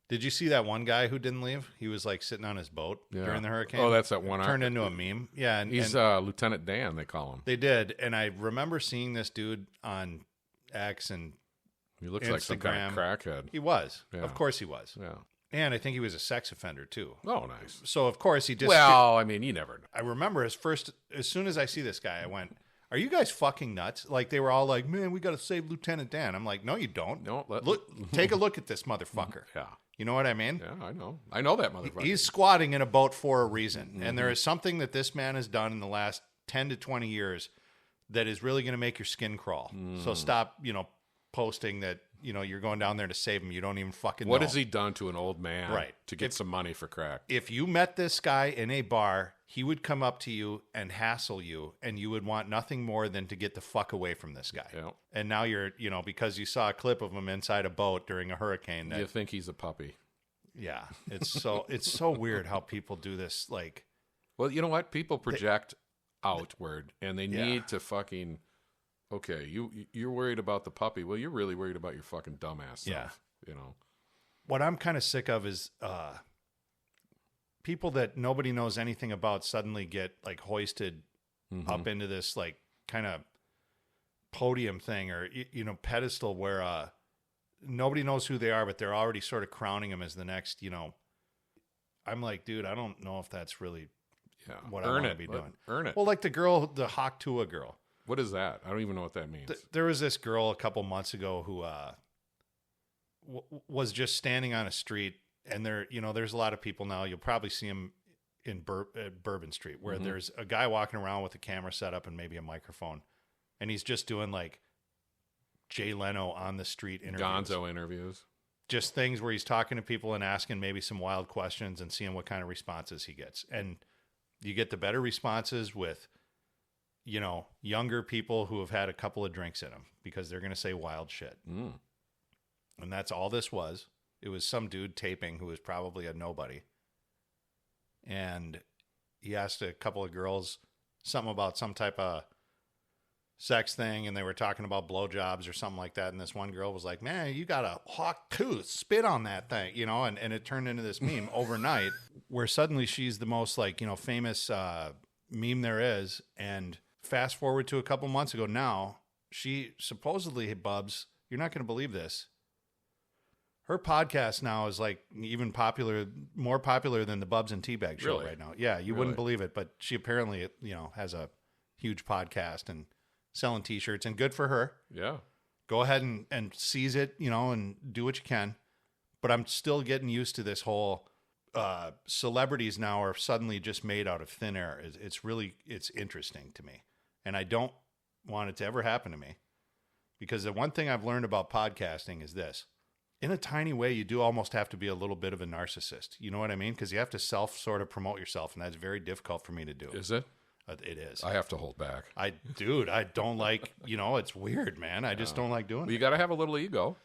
Did you see that one guy who didn't leave? He was like sitting on his boat during the hurricane. Oh, that's that one. Turned into a meme. Yeah. And he's Lieutenant Dan, they call him. They did. And I remember seeing this dude on X and He looks like some kind of crackhead. He was. Yeah. Of course he was. Yeah. And I think he was a sex offender too. Oh, nice. So of course he just. Well, I mean, you never know. I remember as soon as I see this guy, I went, "Are you guys fucking nuts?" Like they were all like, "Man, we got to save Lieutenant Dan." I'm like, "No, you don't. Take a look at this motherfucker." Yeah. You know what I mean? Yeah, I know that motherfucker. He's squatting in a boat for a reason, and there is something that this man has done in the last 10 to 20 years that is really going to make your skin crawl. So stop, posting that. You're going down there to save him. You don't even fucking know. What has he done to an old man Right. to get some money for crack? If you met this guy in a bar, he would come up to you and hassle you, and you would want nothing more than to get the fuck away from this guy. Yeah. And now you're, because you saw a clip of him inside a boat during a hurricane. You think he's a puppy. Yeah. It's so weird how people do this. Like, well, you know what? People project outward, and they need to fucking... Okay, you're worried about the puppy. Well, you're really worried about your fucking dumbass self. Yeah. What I'm kind of sick of is people that nobody knows anything about suddenly get like hoisted up into this like kind of podium thing or pedestal where nobody knows who they are, but they're already sort of crowning them as the next. I'm like, dude, I don't know if that's really what I want to be doing. Earn it. Well, like the Hawk Tua girl. What is that? I don't even know what that means. There was this girl a couple months ago who was just standing on a street, and there's a lot of people now. You'll probably see them in Bourbon Street, where there's a guy walking around with a camera set up and maybe a microphone, and he's just doing like Jay Leno on the street interviews. Gonzo interviews. Just things where he's talking to people and asking maybe some wild questions and seeing what kind of responses he gets. And you get the better responses with, younger people who have had a couple of drinks in them, because they're going to say wild shit. Mm. And that's all this was. It was some dude taping who was probably a nobody. And he asked a couple of girls something about some type of sex thing, and they were talking about blowjobs or something like that. And this one girl was like, "Man, you got a hawk tooth, spit on that thing," and it turned into this meme overnight, where suddenly she's the most famous meme there is. And fast forward to a couple months ago now, she supposedly, Bubs, you're not going to believe this, her podcast now is like even more popular than the Bubs and Teabag show right now. Yeah, you wouldn't believe it, but she apparently, has a huge podcast and selling T-shirts, and good for her. Yeah. Go ahead and seize it, and do what you can. But I'm still getting used to this whole celebrities now are suddenly just made out of thin air. It's interesting to me. And I don't want it to ever happen to me, because the one thing I've learned about podcasting is this. In a tiny way, you do almost have to be a little bit of a narcissist. You know what I mean? Because you have to sort of promote yourself, and that's very difficult for me to do. Is it? It is. I have to hold back. I don't like, it's weird, man. I just don't like doing it. You got to have a little ego.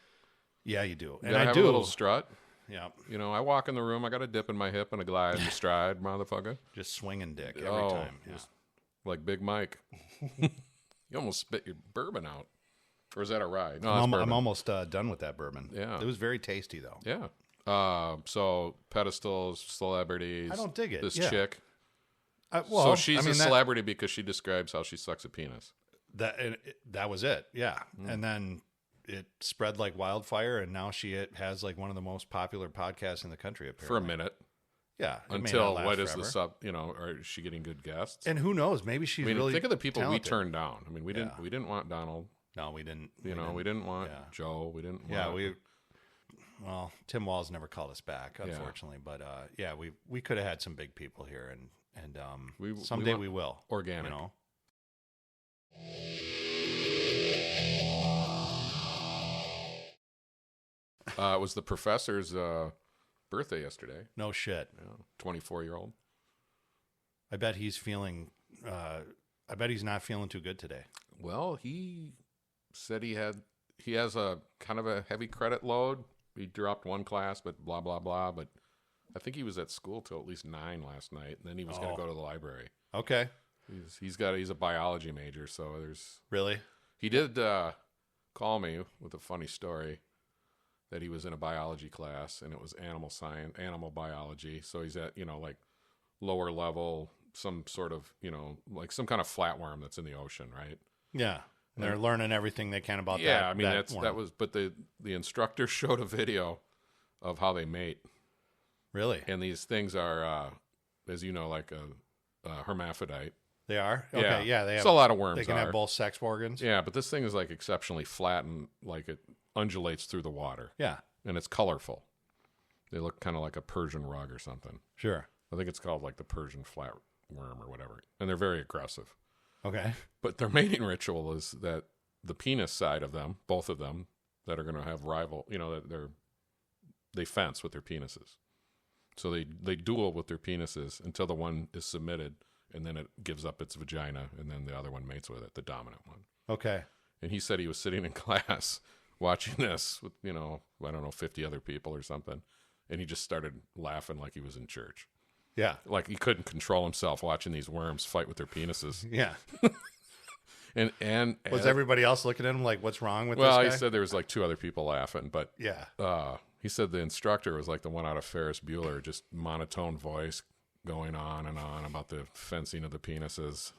Yeah, you do. And I do. A little strut. Yeah. I walk in the room, I got a dip in my hip and a glide and a stride, motherfucker. Just swinging dick every time. Yeah. Like Big Mike. You almost spit your bourbon out. Or is that a rye? No, I'm almost done with that bourbon. Yeah. It was very tasty, though. Yeah. So pedestals, celebrities. I don't dig it. This chick. So she's a celebrity because she describes how she sucks a penis. That was it. Yeah. And then it spread like wildfire, and now she has like one of the most popular podcasts in the country, apparently. For a minute. Yeah. Until what is the sub? Is she getting good guests? And who knows? Maybe she's really think of the people talented. we turned down. I mean, we didn't want Donald. No, we didn't. We didn't want Joe. We didn't. Well, Tim Walz never called us back, unfortunately. But we could have had some big people here, and someday we will. Organic. It was the professor's birthday yesterday. No shit. 24-year-old. I bet he's feeling. I bet he's not feeling too good today. Well, he said he has a kind of a heavy credit load. He dropped one class, but blah blah blah. But I think he was at school till at least 9 last night, and then he was going to go to the library. Okay. He's a biology major, so there's really. He did call me with a funny story that he was in a biology class, and it was animal biology. So he's at like lower level, some sort of like some kind of flatworm that's in the ocean, right? Yeah. And they're learning everything they can about that. Yeah, I mean that was. But the instructor showed a video of how they mate. Really? And these things are, as you know, like a hermaphrodite. They are? Okay, yeah. They have, so a lot of worms They can have both sex organs? Yeah, but this thing is like exceptionally flat and like it undulates through the water. Yeah. And it's colorful. They look kind of like a Persian rug or something. Sure. I think it's called like the Persian flatworm or whatever. And they're very aggressive. Okay. But their mating ritual is that the penis side of them, both of them, that are going to have rival, that they fence with their penises. So they duel with their penises until the one is submitted, and then it gives up its vagina, and then the other one mates with it, the dominant one. Okay. And he said he was sitting in class watching this with, I don't know, 50 other people or something, and he just started laughing like he was in church. Yeah. Like he couldn't control himself watching these worms fight with their penises. Yeah. and was everybody else looking at him like, what's wrong with this guy? guy? Well, he said there was like 2 other people laughing, but yeah. He said the instructor was like the one out of Ferris Bueller, just monotone voice going on and on about the fencing of the penises.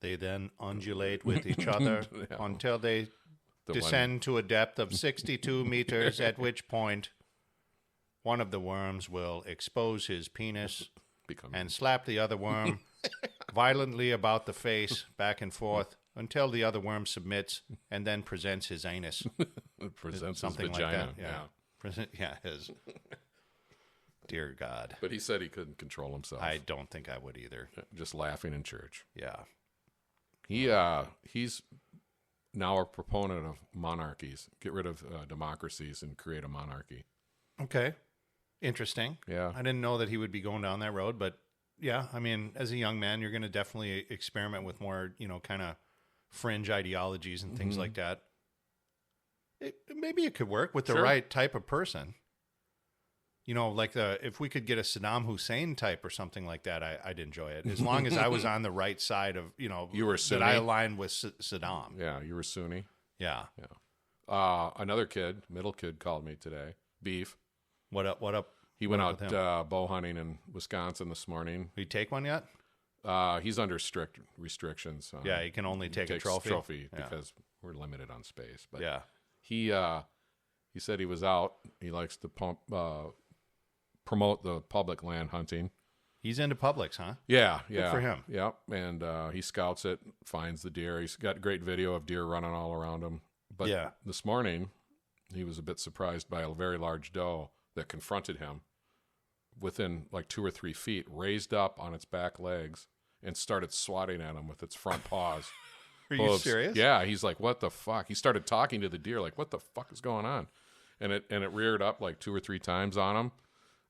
They then undulate with each other until they descend to a depth of 62 meters, at which point one of the worms will expose his penis and slap the other worm violently about the face, back and forth, until the other worm submits and then presents his anus. Presents Something his like vagina. that. His. Dear God. But he said he couldn't control himself. I don't think I would either. Just laughing in church. Yeah. He's now a proponent of monarchies. Get rid of democracies and create a monarchy. Okay. Interesting. Yeah. I didn't know that he would be going down that road, but yeah, I mean, as a young man, you're going to definitely experiment with more, kind of fringe ideologies and things like that. Maybe it could work with the right type of person. Like if we could get a Saddam Hussein type or something like that, I'd enjoy it. As long as I was on the right side of, You were Sunni? that I aligned with Saddam. Yeah, you were Sunni. Yeah. Another middle kid called me today. Beef. What up? He went out bow hunting in Wisconsin this morning. Did you take one yet? He's under strict restrictions. Yeah, he can only take a trophy. Because we're limited on space. But yeah. He said he was out. He likes to promote the public land hunting. He's into Publix, huh? Yeah. Good for him. Yep. And he scouts it, finds the deer. He's got great video of deer running all around him. But this morning, he was a bit surprised by a very large doe that confronted him within like 2 or 3 feet, raised up on its back legs, and started swatting at him with its front paws. Are you serious? Yeah. He's like, what the fuck? He started talking to the deer like, what the fuck is going on? And it reared up like 2 or 3 times on him.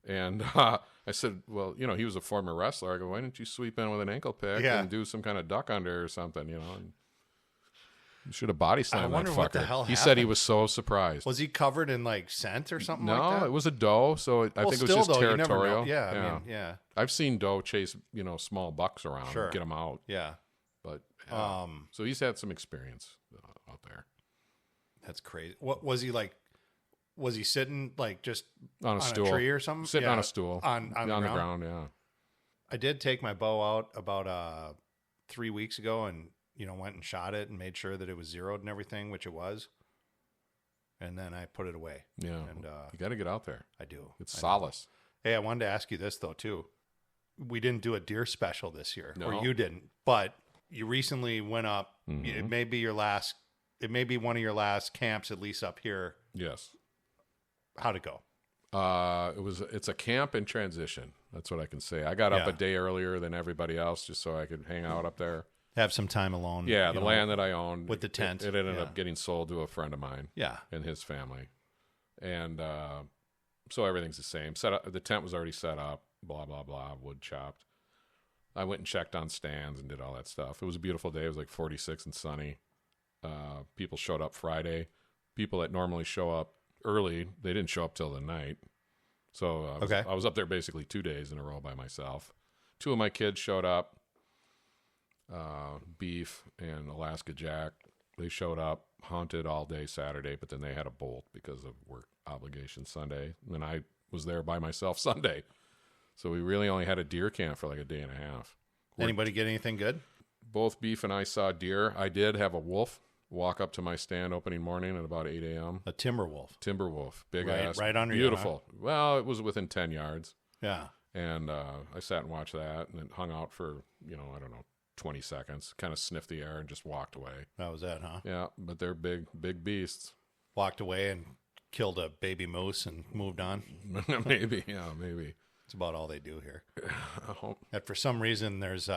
And I said, well, he was a former wrestler. I go, why didn't you sweep in with an ankle pick and do some kind of duck under or something, And you should have body slammed that fucker. What the hell he said he was so surprised. Was he covered in like scent or something like that? No, it was a doe, so I think it was just territorial. Yeah, I mean, I've seen doe chase, small bucks around and get them out. Yeah. But so he's had some experience out there. That's crazy. What was he like? Was he sitting like just on a stool, tree or something? Sitting on a stool on the ground. Yeah. I did take my bow out about 3 weeks ago, and went and shot it and made sure that it was zeroed and everything, which it was. And then I put it away. Yeah, and you got to get out there. I do. It's solace. Hey, I wanted to ask you this though too. We didn't do a deer special this year, No. or you didn't, but you recently went up. It may be your last. It may be one of your last camps, at least up here. Yes. How'd it go? It's a camp in transition. That's what I can say. I got up a day earlier than everybody else just so I could hang out up there. Have some time alone. Yeah, the land that I owned. With the tent. It ended up getting sold to a friend of mine. Yeah. And his family. And so everything's the same. The tent was already set up, blah, blah, blah, wood chopped. I went and checked on stands and did all that stuff. It was a beautiful day. It was like 46 and sunny. People showed up Friday. People that normally show up early, they didn't show up till the night. So I was up there basically 2 days in a row by myself. 2 of my kids showed up, Beef and Alaska Jack. They showed up, hunted all day Saturday, but then they had a bolt because of work obligations Sunday. And then I was there by myself Sunday. So we really only had a deer camp for like a day and a half. Anybody get anything good? Both Beef and I saw deer. I did have a wolf walk up to my stand opening morning at about 8 a.m. A timber wolf. Timber wolf. Big ass. Right under beautiful. you, huh? Well, it was within 10 yards. Yeah. And I sat and watched that and then hung out for, 20 seconds, kind of sniffed the air and just walked away. That was that, huh? Yeah, but they're big beasts. Walked away and killed a baby moose and moved on. Maybe, yeah, maybe. It's about all they do here. And for some reason, there's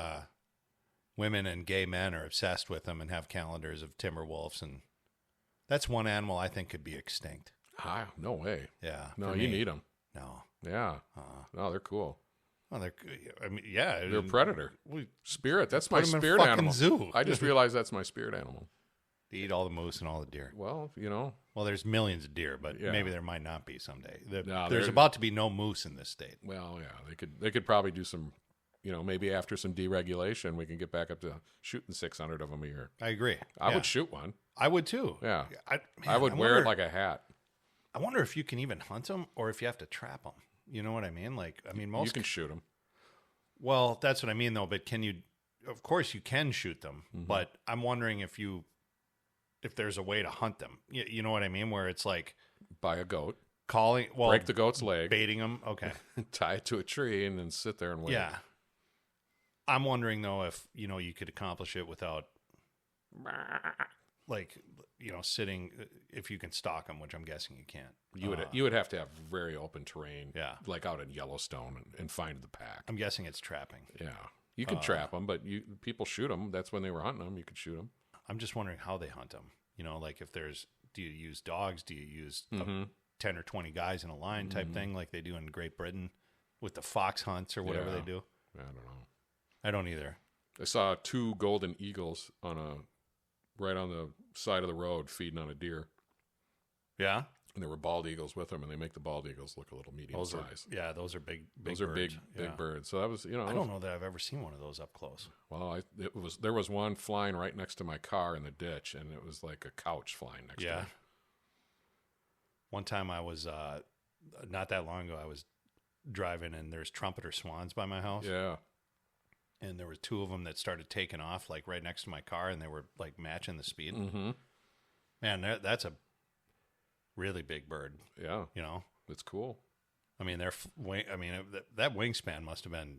women and gay men are obsessed with them and have calendars of timber wolves, and that's one animal I think could be extinct. No way. Yeah. No, you need them. No. Yeah. No, they're cool. Well, yeah. They're a predator. Spirit. That's my put 'em in a spirit fucking animal. zoo. I just realized that's my spirit animal. They eat all the moose and all the deer. Well, Well, there's millions of deer, but Yeah. maybe there might not be someday. No, There's about to be no moose in this state. Well, yeah, they could probably do some, maybe after some deregulation, we can get back up to shooting 600 of them a year. I agree. I would shoot one. I would too. Yeah. I would wear it like a hat. I wonder if you can even hunt them or if you have to trap them. You know what I mean? You can shoot them. Well, that's what I mean, though. But can you? Of course, you can shoot them. Mm-hmm. But I'm wondering if there's a way to hunt them. You know what I mean? Where it's like Buy a goat, break the goat's leg, baiting them. Okay, tie it to a tree, and then sit there and wait. Yeah. I'm wondering though if you could accomplish it without like sitting. If you can stalk them, which I'm guessing you can't. You would have to have very open terrain, Yeah. like out in Yellowstone, and find the pack. I'm guessing it's trapping. Yeah, you could trap them, but people shoot them. That's when they were hunting them. You could shoot them. I'm just wondering how they hunt them. Like if do you use dogs? Do you use 10 or 20 guys in a line type thing like they do in Great Britain with the fox hunts or whatever they do? I don't know. I don't either. I saw 2 golden eagles right on the side of the road feeding on a deer. Yeah? And there were bald eagles with them, and they make the bald eagles look a little medium size. Those are big Those birds. are big birds. So that was, I don't know that I've ever seen one of those up close. Well, there was one flying right next to my car in the ditch, and it was like a couch flying next to it. One time I was, not that long ago, I was driving, and there's trumpeter swans by my house. Yeah. And there were 2 of them that started taking off, like right next to my car, and they were like matching the speed. Mm-hmm. Man, that's a really big bird. Yeah. It's cool. I mean, that wingspan must have been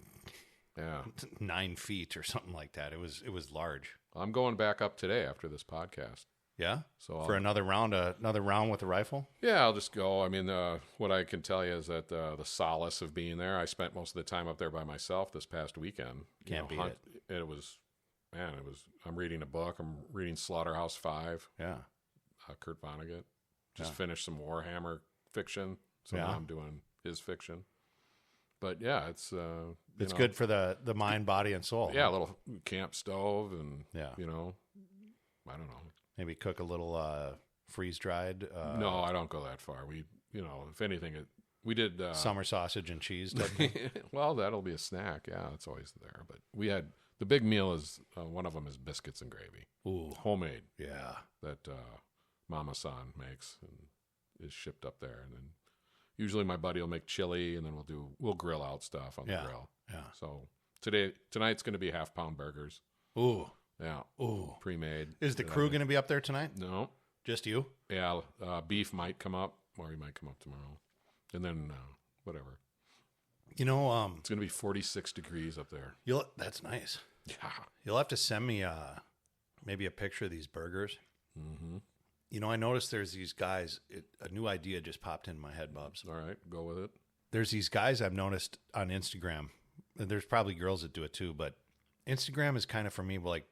9 feet or something like that. It was large. I'm going back up today after this podcast. Yeah. So for another round with the rifle. Yeah, I'll just go. I mean, what I can tell you is that the solace of being there. I spent most of the time up there by myself this past weekend. Can't beat it. It was. I'm reading a book. I'm reading Slaughterhouse 5. Yeah. Kurt Vonnegut. Just finished some Warhammer fiction. So now I'm doing his fiction. But yeah, it's good for the mind, body, and soul. Yeah, a little camp stove, and I don't know. Maybe cook a little freeze dried. No, I don't go that far. We, if anything, we did summer sausage and cheese type thing. Well, that'll be a snack. Yeah, it's always there. But we had the big meal is one of them is biscuits and gravy. Ooh, homemade. Yeah, that Mama San makes and is shipped up there, and then usually my buddy will make chili, and then we'll grill out stuff on the grill. Yeah. So tonight's going to be half-pound burgers. Ooh. Yeah. Ooh. Pre-made. Is the crew going to be up there tonight? No. Just you? Yeah. Beef might come up, or he might come up tomorrow. And then whatever. It's going to be 46 degrees up there. That's nice. Yeah. You'll have to send me maybe a picture of these burgers. Mm-hmm. I noticed there's these guys. A new idea just popped in my head, Bubs. All right, go with it. There's these guys I've noticed on Instagram. There's probably girls that do it too, but Instagram is kind of for me like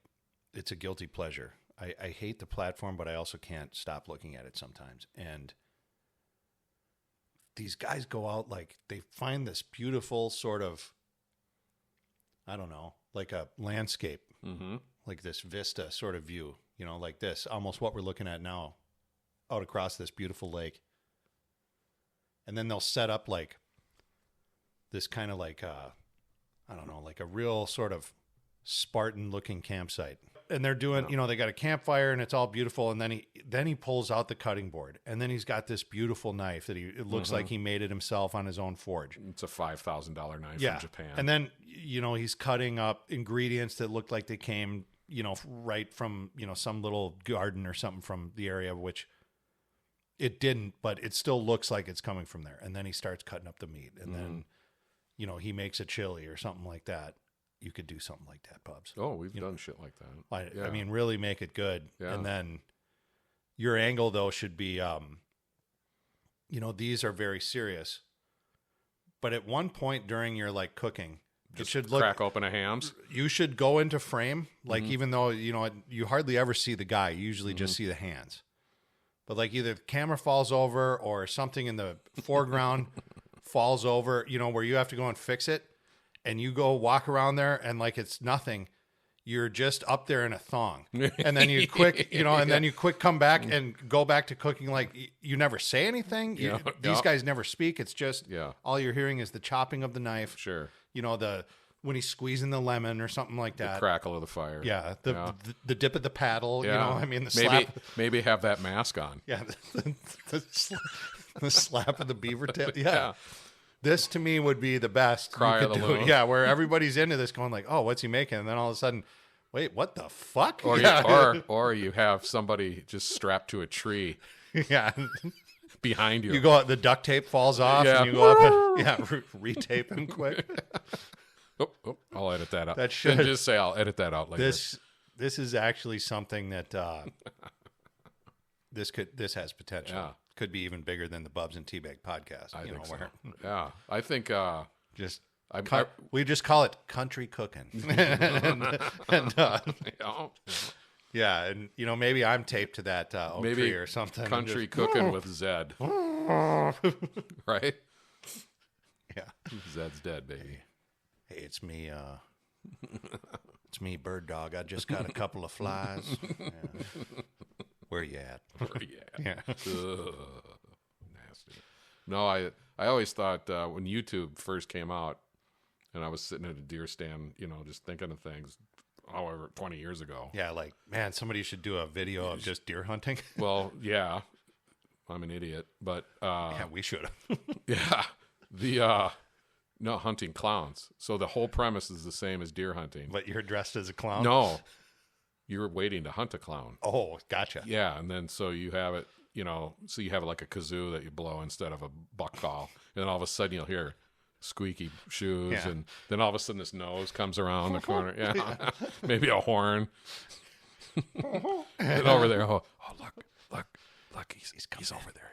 it's a guilty pleasure. I hate the platform, but I also can't stop looking at it sometimes. And these guys go out like they find this beautiful sort of, I don't know, like a landscape, like this vista sort of view. Like this, almost what we're looking at now, out across this beautiful lake. And then they'll set up like this kind of like, I don't know, like a real sort of Spartan looking campsite. And they're doing, they got a campfire and it's all beautiful. And then he pulls out the cutting board, and then he's got this beautiful knife that it looks like he made it himself on his own forge. It's a $5,000 knife from Japan. And then, he's cutting up ingredients that look like they came, right from, some little garden or something from the area, which it didn't, but it still looks like it's coming from there. And then he starts cutting up the meat, and then, he makes a chili or something like that. You could do something like that, Bubs. Oh, we've done shit like that. I mean, really make it good. Yeah. And then your angle though should be, these are very serious, but at one point during your like cooking, Just it should crack open a hams. You should go into frame, like even though you hardly ever see the guy, you usually just see the hands. But like either the camera falls over or something in the foreground falls over, where you have to go and fix it, and you go walk around there and like it's nothing. You're just up there in a thong, and then you quick, then you quick come back and go back to cooking. Like you never say anything. These guys never speak. It's just all you're hearing is the chopping of the knife. Sure. When he's squeezing the lemon or something like that. The crackle of the fire. Yeah. The dip of the paddle. Yeah. The slap. Maybe have that mask on. Yeah. The slap of the beaver tip. Yeah. This to me would be the best. Cry of the loon. Yeah, where everybody's into this going like, oh, what's he making? And then all of a sudden, wait, what the fuck? Or you have somebody just strapped to a tree. Yeah. Behind you. You go out, the duct tape falls off, and you go up and retape him quick. I'll edit edit that out. That should- Then just say I'll edit that out later. This is actually something that this has potential. Yeah. Could be even bigger than the Bubs and Teabag podcast. I think so. where Yeah, I think just I- we just call it country cooking. and yeah, and maybe I'm taped to that oak maybe tree or something. country cooking with Zed, right? Yeah. Zed's dead, baby. Hey, it's me. It's me, Bird Dog. I just got a couple of flies. Yeah. Where you at? Yeah. Yeah. Ugh, nasty. No, I always thought when YouTube first came out, and I was sitting at a deer stand, just thinking of things, however, 20 years ago. Yeah, like, man, somebody should do a video of just deer hunting. Well, yeah, I'm an idiot, but Yeah, we should have. yeah, no, hunting clowns. So the whole premise is the same as deer hunting. But you're dressed as a clown? No, you're waiting to hunt a clown. Oh, gotcha. Yeah, and then so you have it, so you have like a kazoo that you blow instead of a buck call, and then all of a sudden you'll hear squeaky shoes, Yeah. and then all of a sudden this nose comes around the corner. Yeah, maybe a horn. And over there, look, he's over there.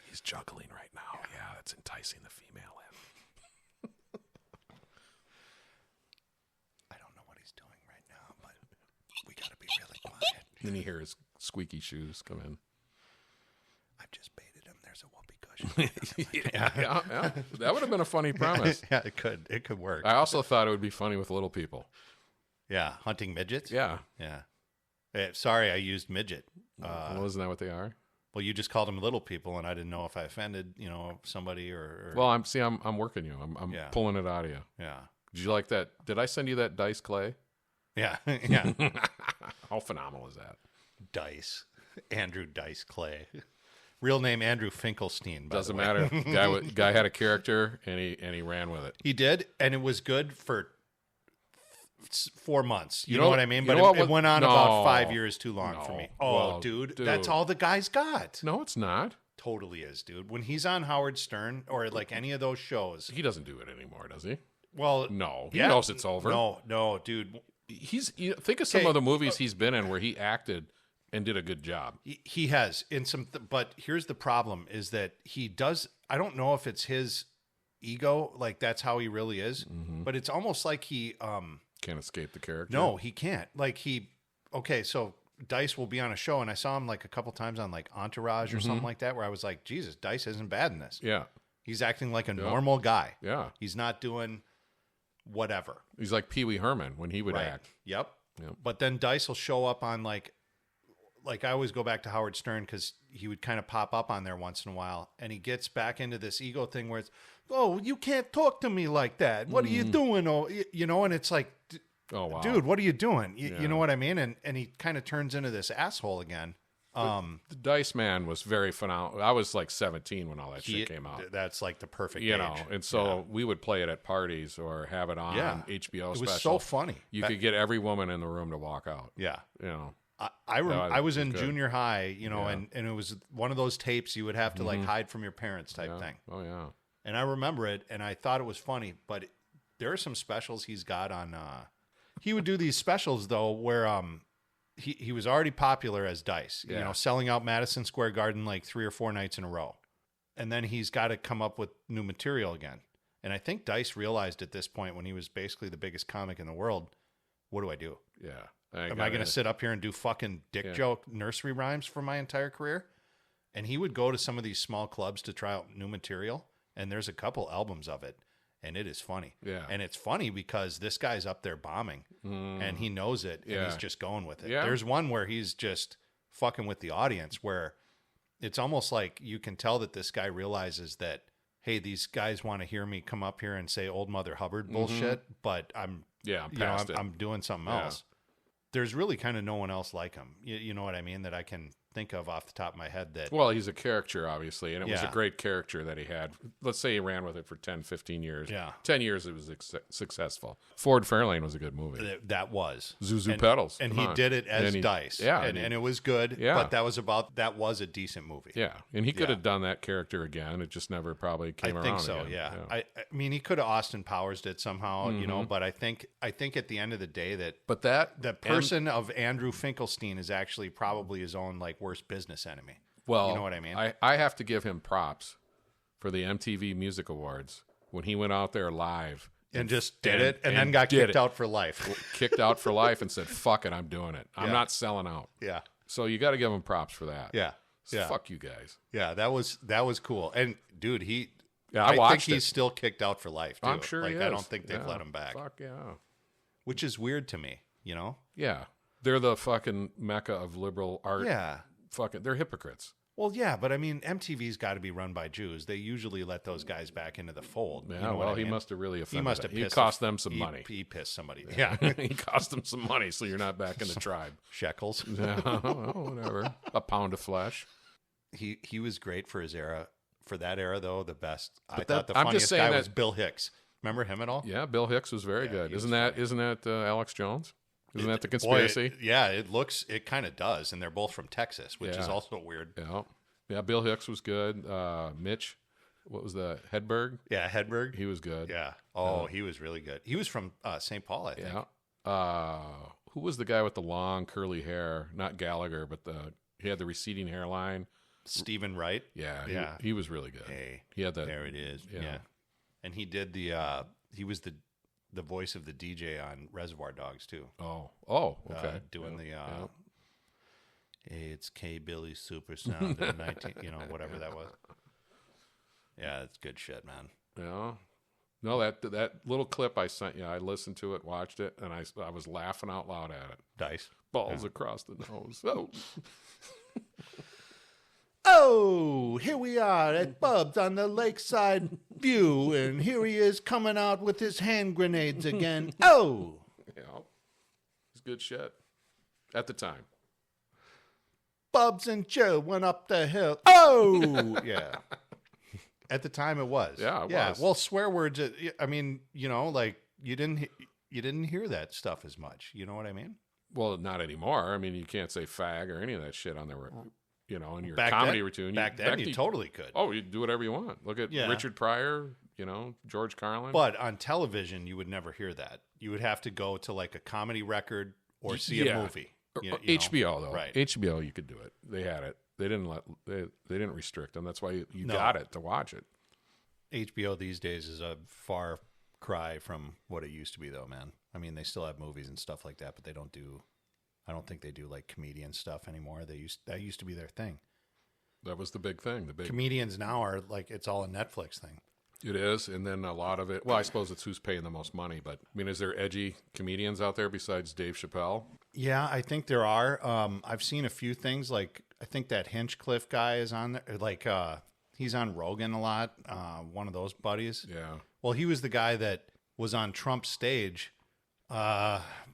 He's juggling right now. Yeah, that's enticing the female in. I don't know what he's doing right now, but we got to be really quiet. Then you hear his squeaky shoes come in. I've just baited him. There's a whoopee cushion. Yeah. That would have been a funny premise. Yeah, it could work. I also thought it would be funny with little people. Yeah, hunting midgets? Yeah. Yeah. Sorry, I used midget. Well, isn't that what they are? Well, you just called them little people, and I didn't know if I offended, somebody or Well, I'm working you. I'm Yeah. pulling it out of you. yeah. Did you like that? Did I send you that dice clay? Yeah, yeah. How phenomenal is that? Dice. Andrew Dice Clay. Real name Andrew Finkelstein, by Doesn't the way. matter. Guy had a character and he ran with it. He did, and it was good for 4 months. You You know know- what I mean? you But know what it was- went on no. about 5 years too long for No. me. Oh, Well, dude, dude. that's all the guy's got. No, it's not. Totally is, dude. When he's on Howard Stern or like any of those shows, He doesn't do it anymore, does he? well, No, he yeah, knows it's over. No, dude. Think of some Okay. of the movies he's been in where he acted and did a good job. He has in some, but here's the problem: is that he does. I don't know if it's his ego, like that's how he really is, but it's almost like he. Can't escape the character. No, he can't. Like okay, so Dice will be on a show, and I saw him like a couple times on like Entourage or something like that, where I was like, Jesus, Dice isn't bad in this. Yeah, He's acting like a normal guy. yeah. He's not doing whatever. He's like Pee Wee Herman when he would act. Yep. Yep. But then Dice will show up on like I always go back to Howard Stern because he would kind of pop up on there once in a while, and he gets back into this ego thing where it's, oh, you can't talk to me like that. What are you doing? Oh, and it's like, Oh wow, dude, what are you doing? You know what I mean? And he kind of turns into this asshole again. The Dice Man was very phenomenal. I was like 17 when all that shit came out. That's like the perfect You age. know, and so we would play it at parties or have it on Yeah. HBO It special. was so funny. You could get every woman in the room to walk out. Yeah. You know, I was in good. junior high, Yeah. and it was one of those tapes you would have to like hide from your parents type yeah. thing. Oh yeah. And I remember it, and I thought it was funny. But there are some specials he's got on. He would do these specials though, where he was already popular as Dice, Yeah. selling out Madison Square Garden like 3 or 4 nights in a row, and then he's got to come up with new material again. And I think Dice realized at this point, when he was basically the biggest comic in the world, what do I do? Yeah. Am I going to sit up here and do fucking dick joke nursery rhymes for my entire career? And he would go to some of these small clubs to try out new material, and there's a couple albums of it, and it is funny. Yeah. And it's funny because this guy's up there bombing, and he knows it, and Yeah. he's just going with it. Yeah. There's one where he's just fucking with the audience, where it's almost like you can tell that this guy realizes that, hey, these guys want to hear me come up here and say old Mother Hubbard bullshit, but I'm past it. I'm doing something Yeah. else. There's really kind of no one else like him. You know what I mean? That I can think of off the top of my head that. Well, he's a caricature, obviously, and it was a Yeah. great character that he had. Let's say he ran with it for 10, 15 years. Yeah. 10 years, it was successful. Ford Fairlane was a good movie. That was Zuzu Pedals. and come he on. did it as And he- Dice. Yeah. and it was good. Yeah. But that was a decent movie. Yeah, and he could Yeah. have done that character again. It just never probably came I around think so. again. Yeah. I mean, he could have Austin Powers it somehow, you Mm-hmm. know. But I think at the end of the day that But that the person of Andrew Finkelstein is actually probably his own like worst business enemy. well, you know what I mean? I have to give him props for the MTV Music Awards when he went out there live And just did and- it, and then and got did kicked it. out for life. kicked out for life and said, "Fuck it, I'm doing it. I'm Yeah. not selling out." Yeah, So you got to give him props for that. yeah, So yeah, fuck you guys. yeah. That was cool. And dude, Yeah, I I think watched he's it. still kicked out for life. Too. I'm sure Like he I is. don't think they've Yeah. let him back, Fuck yeah. which is weird to me. You know? Yeah. They're the fucking mecca of liberal art. Yeah. Fucking, they're hypocrites. Well, yeah, but I mean, MTV's got to be run by Jews. They usually let those guys back into the fold. Yeah, you know what well, I he mean? must have really offended He must them. have He pissed cost them some he- money. He pissed somebody. Yeah, He cost them some money, so you're not back in the tribe. shekels. Yeah, well, whatever. A pound of flesh. He was great for his era. For that era, though, the best. I But thought that- the I'm just funniest saying guy that- was Bill Hicks. Remember him at all? Yeah, Bill Hicks was very good. he was Isn't that Alex Jones? Isn't that the conspiracy? Boy, it kind of does, and they're both from Texas, which is Yeah. also weird. Yeah. Yeah, Bill Hicks was good. Mitch, what was that? Hedberg? Yeah, Hedberg. He was good. Yeah. Oh, he was really good. He was from St. Paul, I think. Yeah. Who was the guy with the long curly hair? Not Gallagher, but he had the receding hairline. Stephen Wright. Yeah. Yeah. He was really good. Hey, He had that. there it is. Yeah. Yeah. And he did he was the voice of the DJ on Reservoir Dogs too. Oh, okay. Doing Yeah. Hey, it's K Billy Super Sound in 19, whatever that was. Yeah, it's good shit, man. Yeah. No, that little clip I sent you, I listened to it, watched it, and I was laughing out loud at it. Dice. Balls across the nose. Oh. Oh, here we are at Bub's on the lakeside view, and here he is coming out with his hand grenades again. Oh, Yeah. It's good shit. At the time. Bubs and Joe went up the hill. Oh, yeah. At the time, it was. Yeah, it yeah. was. Well, swear words. I mean, like you didn't hear that stuff as much. You know what I mean? Well, not anymore. I mean, you can't say fag or any of that shit on there. In your Back comedy then, routine. Back then, you totally could. Oh, you do whatever you want. Look at Yeah. Richard Pryor, George Carlin. But on television, you would never hear that. You would have to go to like a comedy record or see a movie. You know? HBO though, Right. HBO, you could do it. They had it. They didn't restrict them. That's why you No. got it to watch it. HBO these days is a far cry from what it used to be, though, man. I mean, they still have movies and stuff like that, but they don't do. I don't think they do like comedian stuff anymore. That used to be their thing. That was the big thing. The big Comedians now are like it's all a Netflix thing. It is, and then a lot of it. Well, I suppose it's who's paying the most money. But I mean, is there edgy comedians out there besides Dave Chappelle? Yeah, I think there are. I've seen a few things. Like I think that Hinchcliffe guy is on there. Like he's on Rogan a lot. One of those buddies. Yeah. Well, he was the guy that was on Trump's stage.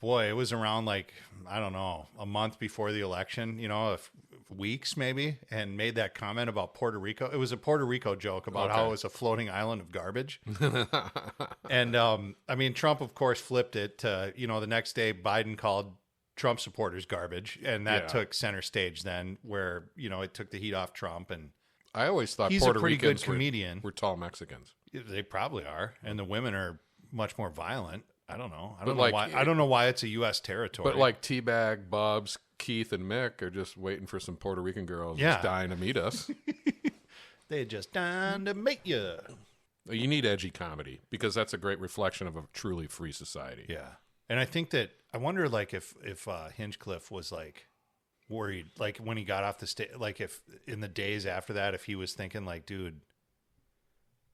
Boy, it was around like, I don't know, a month before the election, weeks maybe, and made that comment about Puerto Rico. It was a Puerto Rico joke about how it was a floating island of garbage. And, I mean, Trump, of course, flipped it to, the next day Biden called Trump supporters garbage. And that took center stage then where, it took the heat off Trump. And I always thought he's Puerto a pretty Ricans good comedian. were tall Mexicans. They probably are. And the women are much more violent. I don't know. I But don't know why it's a U.S. territory. But like Teabag, Bubs, Keith, and Mick are just waiting for some Puerto Rican girls just dying to meet us. They just dying to meet you. You need edgy comedy because that's a great reflection of a truly free society. Yeah, and I think that I wonder, like, if Hinchcliffe was like worried, like when he got off the stage, like if in the days after that, if he was thinking, like, dude,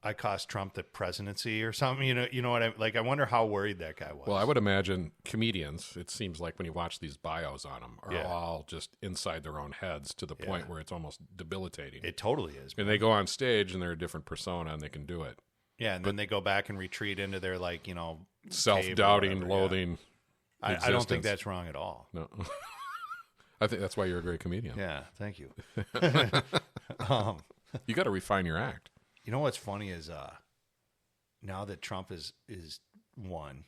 I cost Trump the presidency or something. You know what I like? I wonder how worried that guy was. Well, I would imagine comedians, it seems like when you watch these bios on them, are Yeah. all just inside their own heads to the point where it's almost debilitating. It totally is. And they go on stage and they're a different persona and they can do it. Yeah, and then they go back and retreat into their like Self-doubting, cave or whatever, loathing. I don't think existence. that's wrong at all. No. I think that's why you're a great comedian. Yeah, thank you. You got to refine your act. You know what's funny is now that Trump is won,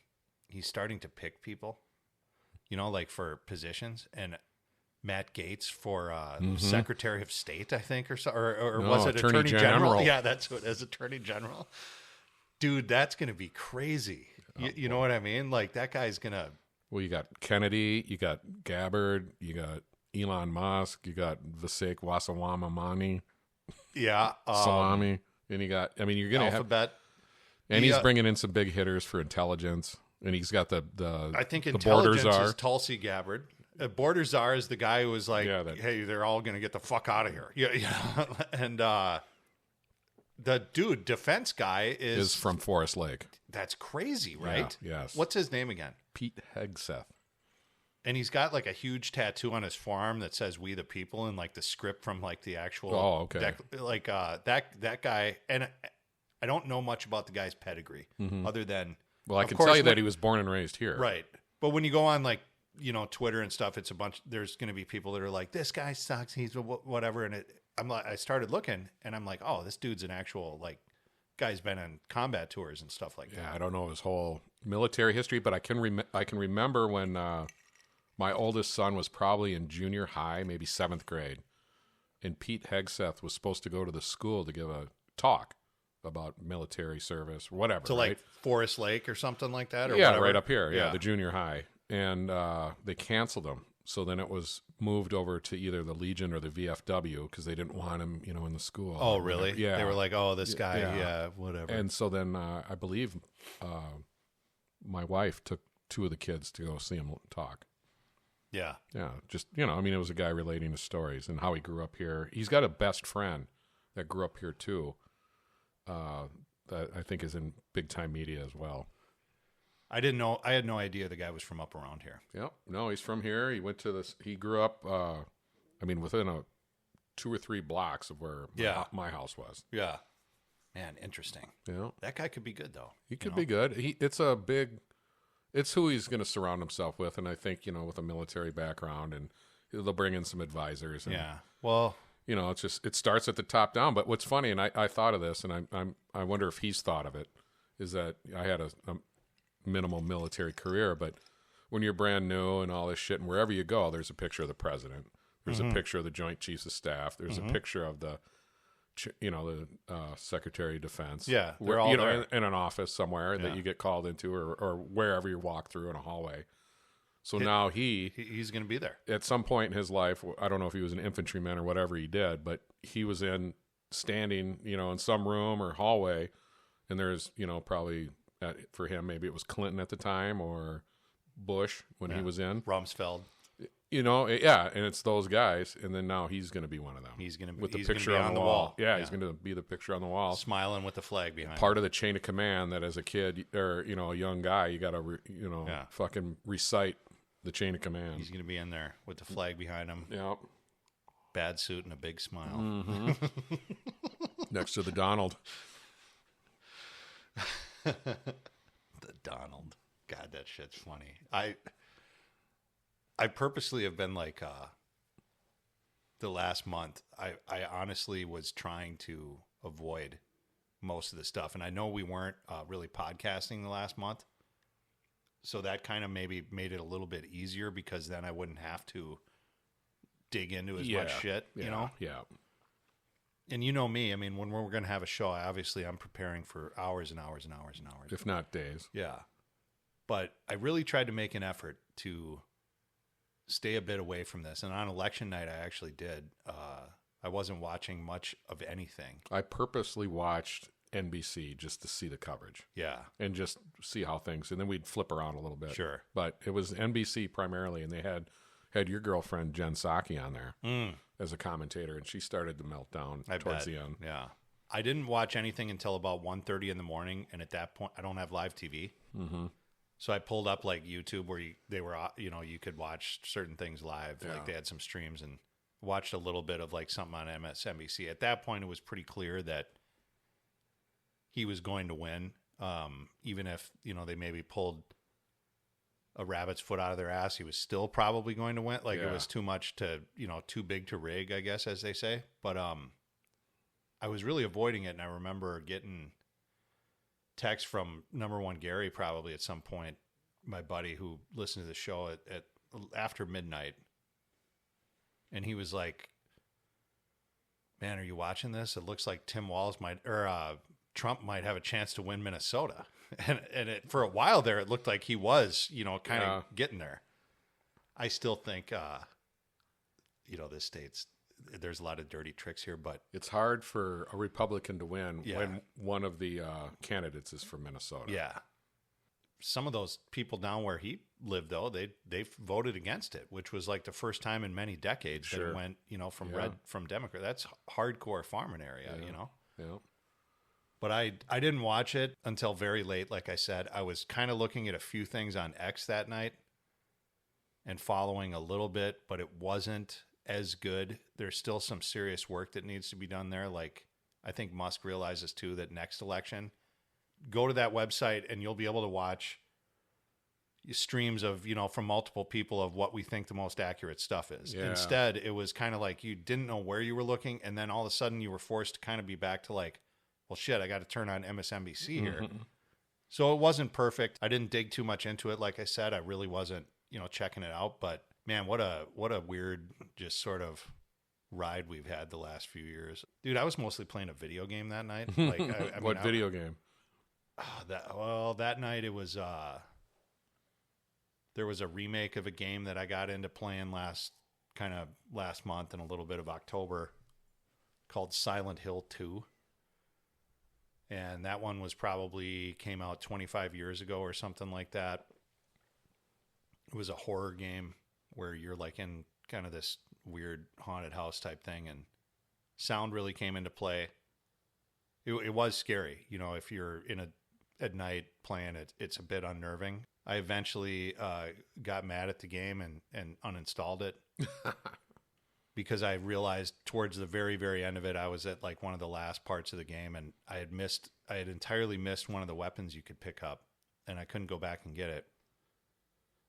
he's starting to pick people, like for positions, and Matt Gaetz for Secretary of State, I think, or No, was it Attorney Attorney General? General. Yeah, that's what, as Attorney General. Dude, that's going to be crazy. You know what I mean? Like, that guy's going to... Well, you got Kennedy, you got Gabbard, you got Elon Musk, you got Vasek Wassawamamani, Yeah. Salami, and you got, I mean, you're going to have... Alphabet. And he's bringing in some big hitters for intelligence, and he's got the I think the intelligence border czar. is Tulsi Gabbard. Border czar is the guy who was like, hey, they're all going to get the fuck out of here. Yeah. And the dude, defense guy is from Forest Lake. That's crazy, right? Yeah, yes. What's his name again? Pete Hegseth. And he's got like a huge tattoo on his forearm that says "We the People" and like the script from like the actual. Oh, okay. That guy, and I don't know much about the guy's pedigree other than. Well, I can tell you that he was born and raised here. Right. But when you go on like, Twitter and stuff, it's a bunch, there's going to be people that are like, this guy sucks. He's whatever. And I started looking and I'm like, oh, this dude's an actual, like, guy's been on combat tours and stuff like that. Yeah. I don't know his whole military history, but I can remember when my oldest son was probably in junior high, maybe 7th grade. And Pete Hegseth was supposed to go to the school to give a talk about military service or whatever. To like Forest Lake or something like that? Or yeah, whatever? right up here. Yeah, the junior high. And they canceled him. So then it was moved over to either the Legion or the VFW because they didn't want him, in the school. Oh, really? Yeah. They were like, oh, this guy, whatever. And so then I believe my wife took 2 of the kids to go see him talk. Yeah. Yeah, just, it was a guy relating his stories and how he grew up here. He's got a best friend that grew up here too. That I think is in big time media as well. I didn't know. I had no idea the guy was from up around here. Yep. No, he's from here. He went to this. He grew up. Within a 2 or 3 blocks of where my house was. Yeah. Man, interesting. Yeah. That guy could be good though. He could be good. It's who he's going to surround himself with, and I think with a military background, and they'll bring in some advisors. And, yeah. Well. It's just it starts at the top down. But what's funny, and I thought of this, and I wonder if he's thought of it, is that I had a minimal military career, but when you're brand new and all this shit, and wherever you go, there's a picture of the president, there's a picture of the Joint Chiefs of Staff, there's a picture of the Secretary of Defense. Yeah, they're all there. In an office somewhere that you get called into, or wherever you walk through in a hallway. So now he's going to be there. At some point in his life, I don't know if he was an infantryman or whatever he did, but he was standing, in some room or hallway, and there's, probably for him, maybe it was Clinton at the time or Bush when he was in. Rumsfeld. And it's those guys, and then now he's going to be one of them. He's going to be with the he's picture gonna be on the wall. Yeah, he's going to be the picture on the wall, smiling with the flag behind. Part of the chain of command that as a kid or a young guy, you got to fucking recite the chain of command. He's going to be in there with the flag behind him. Yep. Bad suit and a big smile. Mm-hmm. Next to the Donald. The Donald. God, that shit's funny. I purposely have been like the last month. I honestly was trying to avoid most of the stuff, and I know we weren't really podcasting the last month, so that kind of maybe made it a little bit easier because then I wouldn't have to dig into as much shit, Yeah. And you know me, I mean, when we're going to have a show, obviously I'm preparing for hours and hours and hours and hours. If not days. Yeah. But I really tried to make an effort to stay a bit away from this. And on election night, I actually did. I wasn't watching much of anything. I purposely watched NBC just to see the coverage. Yeah. And just see how things, and then we'd flip around a little bit. Sure. But it was NBC primarily, and they had your girlfriend Jen Psaki on there as a commentator, and she started to melt down towards the end. Yeah. I didn't watch anything until about 1:30 in the morning, and at that point, I don't have live TV. Mm-hmm. So I pulled up like YouTube where you could watch certain things live. Yeah. Like they had some streams, and watched a little bit of like something on MSNBC. At that point, it was pretty clear that he was going to win, even if they maybe pulled a rabbit's foot out of their ass, he was still probably going to win. Like, it was too much to, too big to rig, I guess, as they say. But I was really avoiding it, and I remember getting text from number one Gary probably at some point, my buddy who listened to the show at after midnight, and he was like, "Man, are you watching this? It looks like Trump might have a chance to win Minnesota." And for a while there, it looked like he was, kind of getting there. I still think, this state's, there's a lot of dirty tricks here, but it's hard for a Republican to win when one of the candidates is from Minnesota. Yeah. Some of those people down where he lived, though, they voted against it, which was like the first time in many decades that it went, from Democrat. That's hardcore farming area, Yeah. But I didn't watch it until very late. Like I said, I was kind of looking at a few things on X that night and following a little bit, but it wasn't as good. There's still some serious work that needs to be done there. Like, I think Musk realizes too that next election, go to that website and you'll be able to watch streams of, from multiple people of what we think the most accurate stuff is. Yeah. Instead, it was kind of like you didn't know where you were looking, and then all of a sudden you were forced to kind of be back to like, well, shit, I got to turn on MSNBC here. So it wasn't perfect. I didn't dig too much into it. Like I said, I really wasn't, checking it out. But man, what a weird, just sort of ride we've had the last few years. Dude, I was mostly playing a video game that night. Like, What video game? That night it was, there was a remake of a game that I got into playing last month and a little bit of October called Silent Hill 2. And that one came out 25 years ago or something like that. It was a horror game where you're like in kind of this weird haunted house type thing, and sound really came into play. It was scary. If you're at night playing it, it's a bit unnerving. I eventually got mad at the game and uninstalled it because I realized towards the very, very end of it, I was at like one of the last parts of the game, and I had entirely missed one of the weapons you could pick up, and I couldn't go back and get it.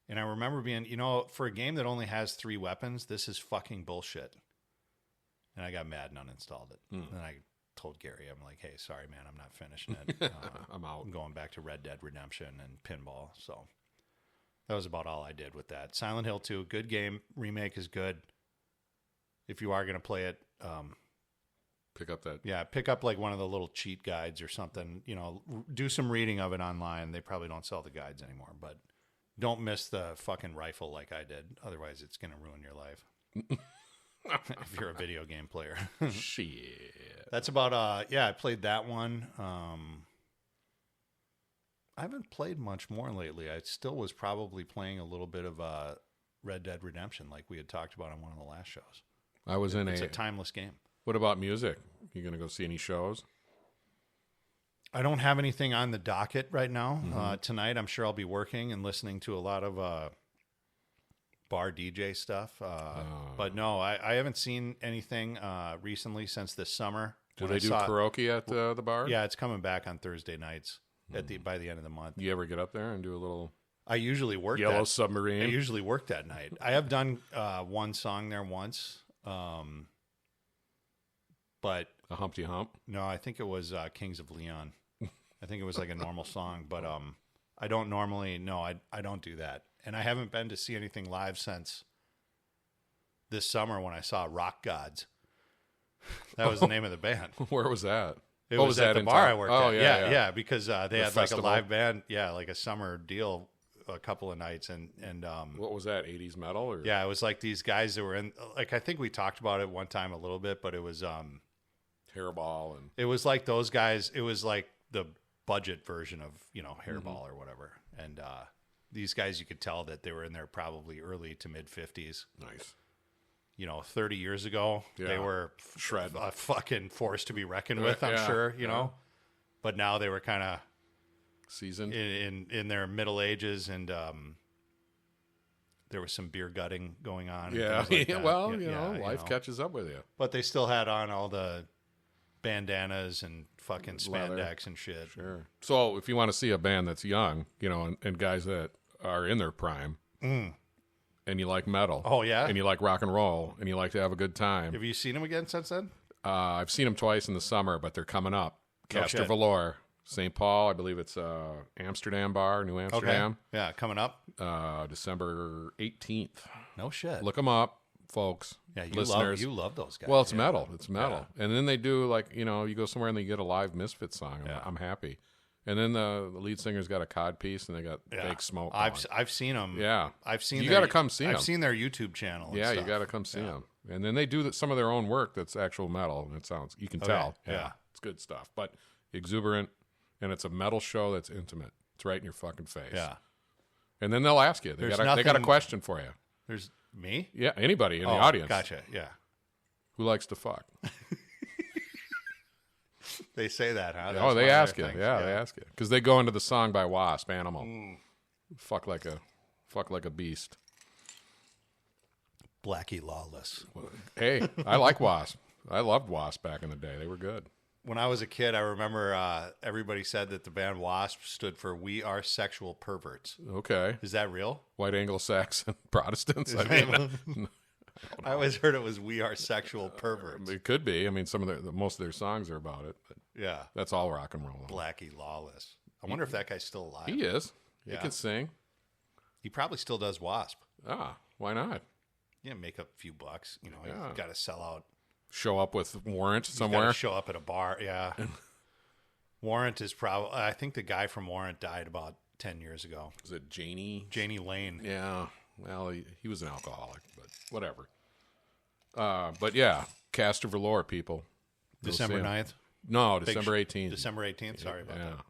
And I remember being, for a game that only has 3 weapons, this is fucking bullshit. And I got mad and uninstalled it. And I told Gary, I'm like, hey, sorry, man, I'm not finishing it. I'm out. I'm going back to Red Dead Redemption and pinball. So that was about all I did with that. Silent Hill 2, good game. Remake is good. If you are going to play it, pick up that. Yeah, pick up like one of the little cheat guides or something. Do some reading of it online. They probably don't sell the guides anymore, but don't miss the fucking rifle like I did. Otherwise, it's going to ruin your life. If you're a video game player. Shit. That's about, I played that one. I haven't played much more lately. I still was probably playing a little bit of Red Dead Redemption like we had talked about on one of the last shows. It's a timeless game. What about music? You going to go see any shows? I don't have anything on the docket right now. Tonight, I'm sure I'll be working and listening to a lot of bar DJ stuff. But no, I haven't seen anything recently since this summer. Do they do karaoke at the bar? Yeah, it's coming back on Thursday nights by the end of the month. You ever get up there and do a little? I usually work Yellow Submarine. I usually work that night. I have done one song there once, but a Humpty Hump. No, I think it was Kings of Leon. I think it was like a normal song, but I don't normally. No, I don't do that, and I haven't been to see anything live since this summer when I saw Rock Gods. That was the name of the band. Where was that? It was at the bar I worked at. Yeah, because they had festival. like a live band. Yeah, like a summer deal, a couple of nights, and what was that? 80s metal or? Yeah, it was like these guys that were in. Like I think we talked about it one time a little bit, but it was Hairball and it was like those guys. It was like the budget version of Hairball or whatever, and these guys, you could tell that they were in their probably early to mid 50s. Nice. 30 years ago, they were shred a fucking force to be reckoned with. I'm sure, but now they were kind of seasoned in their middle ages, and there was some beer gutting going on. Yeah, like well, life catches up with you. But they still had on all the bandanas and fucking spandex Leather. and shit. Sure. So if you want to see a band that's young, and guys that are in their prime, and you like metal. Oh, yeah? And you like rock and roll, and you like to have a good time. Have you seen them again since then? I've seen them twice in the summer, but they're coming up. No Castor shit. Valor, St. Paul. I believe it's Amsterdam Bar, New Amsterdam. Okay. Yeah, coming up. December 18th. No shit. Look them up, folks. Yeah, listeners. you love those guys. Well, it's yeah. metal. It's metal. And then they do, like, you know, you go somewhere and they get a live Misfits song. I'm happy. And then the lead singer's got a cod piece and they got fake smoke. I've seen them. Yeah. I've seen. You got to come see them. I've seen their YouTube channel. And Yeah, stuff. you got to come see them. And then they do some of their own work that's actual metal. And it sounds, you can tell. Yeah. It's good stuff. But exuberant. And it's a metal show that's intimate. It's right in your fucking face. Yeah. And then they'll ask you. They got a question for you. There's me. Yeah, anybody in the audience. Gotcha. Yeah. Who likes to fuck? They say that, huh? Oh, they ask you. Yeah, they ask you because they go into the song by Wasp, "Animal." Fuck like a beast. Blackie Lawless. Hey, I like Wasp. I loved Wasp back in the day. They were good. When I was a kid, I remember everybody said that the band Wasp stood for "We Are Sexual Perverts." Okay, Is that real? white Anglo-Saxon Protestants. I mean, I always heard it was "We Are Sexual Perverts." it could be. I mean, some of most of their songs are about it, but Yeah. that's all rock and roll. Blackie Lawless. I wonder if that guy's still alive. He is. He Yeah. can sing. He probably still does Wasp. Why not? Yeah, make a few bucks. You know, Yeah. you've got to sell out. Show up with Warrant Got somewhere. to show up at a bar. Yeah. Warrant is probably. I think the guy from Warrant died about 10 years ago. Is it Janie? Janie Lane. Yeah. Well, he was an alcoholic, but whatever. But yeah, Castor Valor, people. Go December see 'em. 9th. No, December 18th. December 18th. Sorry about that.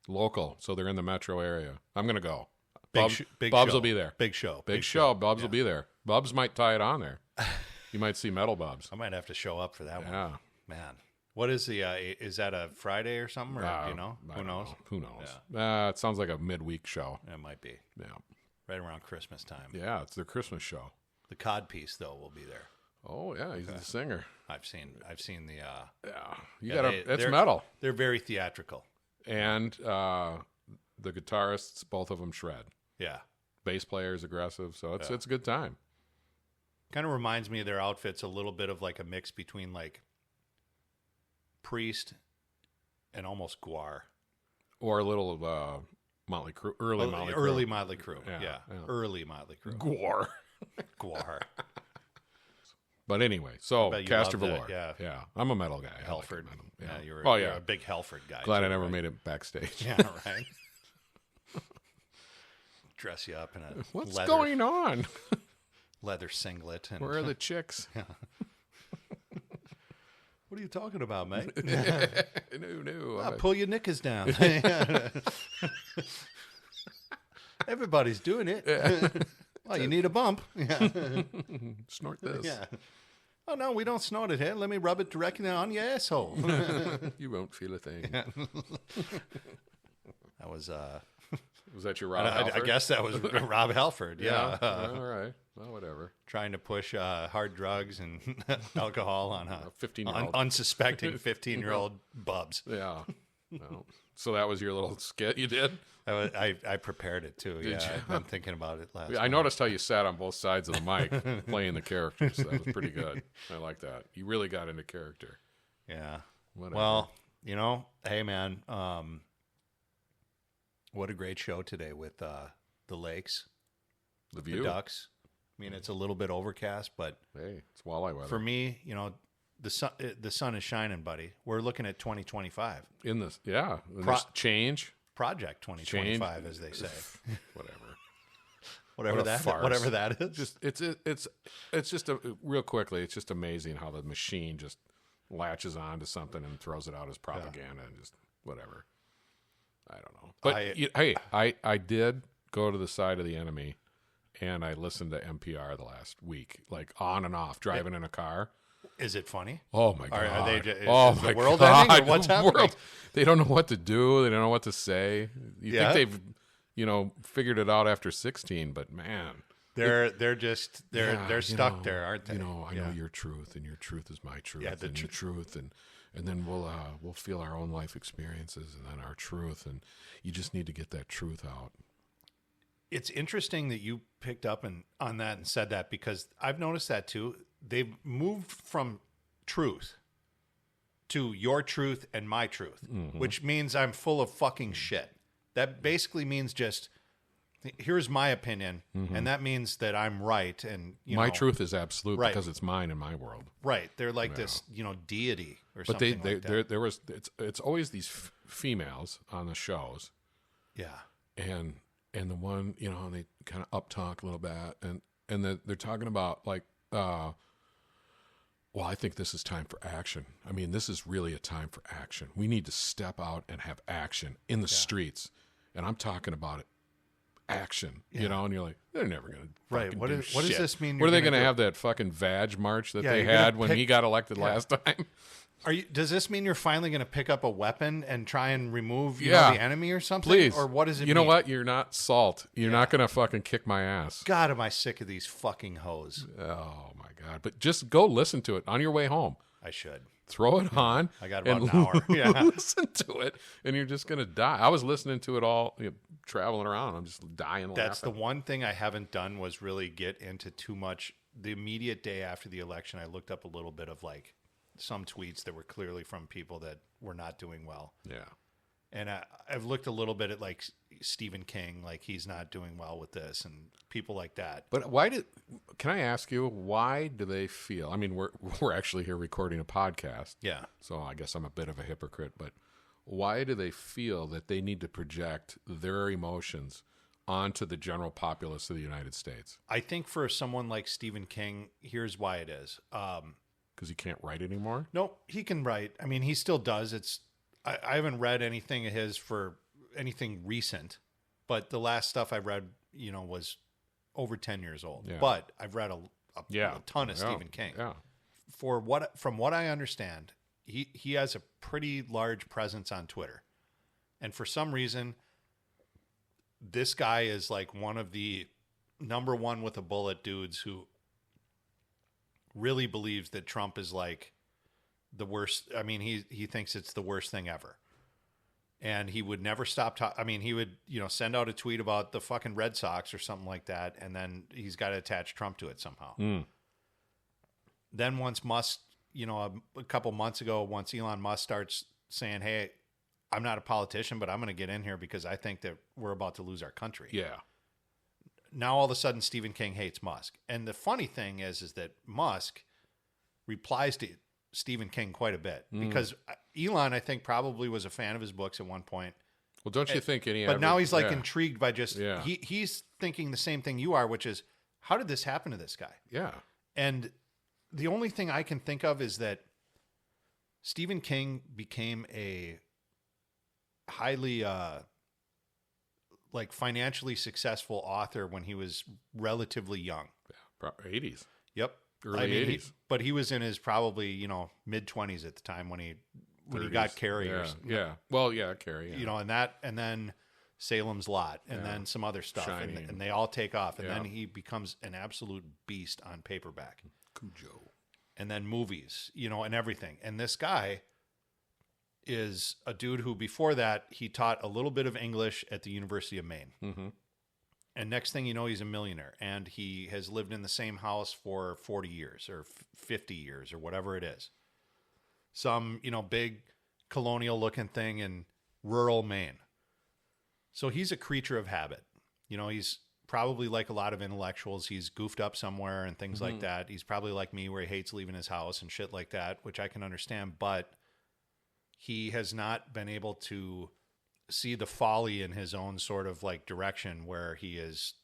Local, so they're in the metro area. I'm going to go. Big Bubs show. will be there. Big show. Big show. Bubs will be there. Bubs might tie it on there. You might see Metal Bubs. I might have to show up for that one. Yeah. Man. What is the, is that a Friday or something? Or, do you know? I Who don't knows? know. Who knows? It sounds like a midweek show. It might be. Yeah. Right around Christmas time. Yeah, it's their Christmas show. The cod piece, though, will be there. Oh, yeah, he's the singer. I've seen the, Yeah. It's they're- metal. They're very theatrical. And the guitarists, both of them shred. Yeah. Bass player is aggressive, so it's a good time. Kind of reminds me of their outfits a little bit of like a mix between like Priest and almost Guar. Or a little Motley Crue, early Motley Crue. Early Motley Crue. Yeah, Yeah. yeah. Early Motley Crue. Gore. Guar. But anyway, so bet you Castor love Valor. that, yeah. I'm a metal guy. I like Halford. metal. Yeah, you're, oh, you're yeah. a big Halford guy. Glad too, I never right? made it backstage. Yeah, right. Dress you up in a What's going on? leather singlet. And Where are the chicks? what are you talking about, mate? No. I'll pull your knickers down. Everybody's doing it. Well, you need a bump. Yeah. Snort this. Yeah. Oh, no, we don't snort it here. Let me rub it directly on your asshole. You won't feel a thing. That was, Was that your Rob I Halford? guess that was Rob Halford. Yeah. All right. Well, whatever. Trying to push hard drugs and alcohol on a 15-year-old. unsuspecting 15-year-old bubs. Yeah. Well, so that was your little skit you did? I prepared it too. Yeah, you? I've been thinking about it last. I noticed how you sat on both sides of the mic playing the characters. That was pretty good. I like that. You really got into character. Yeah. Whatever. Well, hey man, what a great show today with the lakes, The the view. ducks. I mean, it's a little bit overcast, but Hey, it's walleye weather. for me, the sun is shining, buddy. We're looking at 2025. In this, yeah. And there's change. Project 2025, as they say. Whatever. whatever What a that farce. whatever that is. Just it's just real quickly. It's just amazing how the machine just latches on to something and throws it out as propaganda and just whatever. I don't know. But I did go to the side of the enemy, and I listened to NPR the last week, like on and off, driving in a car. Is it funny? Oh my god! Are they? Is my the world god! ending, or what's The happening? They don't know what to do. They don't know what to say. You Yeah. think they've, figured it out after 16? But man, They're yeah, stuck there, aren't they? I know Yeah. your truth, and your truth is my truth, Yeah, the and your truth, and then we'll feel our own life experiences, and then our truth, and you just need to get that truth out. It's interesting that you picked up on that and said that, because I've noticed that too. They've moved from truth to your truth and my truth, which means I'm full of fucking shit. That basically means just, here's my opinion, and that means that I'm right. And my truth is absolute Right. because it's mine in my world. Right. They're like this, deity or something like that. There was it's always these females on the shows, Yeah. and the one, they kind of up talk a little bit, and they're talking about like, well, I think this is time for action. I mean, this is really a time for action. We need to step out and have action in the streets, and I'm talking about it. Action, and you're like, they're never going to Right. What does this mean? What are they going to have that fucking vag march that they you're gonna had when he got elected last time? Does this mean you're finally going to pick up a weapon and try and remove the enemy or something? Please. Or what does it mean? You know what? You're not salt. You're not going to fucking kick my ass. God, am I sick of these fucking hoes. Oh, my God. But just go listen to it on your way home. I should. Throw it on. I got about an hour. Yeah. Listen to it, and you're just going to die. I was listening to it all, traveling around. I'm just dying laughing. That's the one thing I haven't done, was really get into too much. The immediate day after the election, I looked up a little bit of like some tweets that were clearly from people that were not doing well. Yeah. And I've looked a little bit at like Stephen King, like he's not doing well with this, and people like that. But can I ask you, why do they feel, I mean, we're actually here recording a podcast. Yeah. So I guess I'm a bit of a hypocrite, but why do they feel that they need to project their emotions onto the general populace of the United States? I think for someone like Stephen King, here's why it is. Because he can't write anymore? No, he can write. I mean, he still does. I haven't read anything of his for anything recent, but the last stuff I read, was over 10 years old. Yeah. But I've read a ton of Stephen King. Yeah. From what I understand, he has a pretty large presence on Twitter. And for some reason, this guy is like one of the number one with a bullet dudes who really believes that Trump is like the worst. I mean, he thinks it's the worst thing ever. And he would never stop talking. I mean, he would, send out a tweet about the fucking Red Sox or something like that, and then he's got to attach Trump to it somehow. Then once Musk, a couple months ago, once Elon Musk starts saying, hey, I'm not a politician, but I'm going to get in here because I think that we're about to lose our country. Yeah. Now all of a sudden Stephen King hates Musk. And the funny thing is that Musk replies to Stephen King quite a bit, because Elon, I think, probably was a fan of his books at one point. Well, don't you think But now he's like intrigued by just, Yeah. he's thinking the same thing you are, which is, how did this happen to this guy? Yeah. And the only thing I can think of is that Stephen King became a highly, financially successful author when he was relatively young. 80s. Yep. Early 80s. But he was in his probably, mid-20s at the time when he got Carrie. Yeah. Or, Yeah. Well, yeah, Carrie. Yeah. and then Salem's Lot, and then some other stuff. And they all take off. And then he becomes an absolute beast on paperback. Cujo. And then movies, and everything. And this guy is a dude who, before that, he taught a little bit of English at the University of Maine. Mm-hmm. And next thing you know, he's a millionaire, and he has lived in the same house for 40 years or 50 years or whatever it is. Some, big colonial looking thing in rural Maine. So he's a creature of habit. He's probably like a lot of intellectuals. He's goofed up somewhere and things like that. He's probably like me, where he hates leaving his house and shit like that, which I can understand. But he has not been able to see the folly in his own sort of like direction, where he is,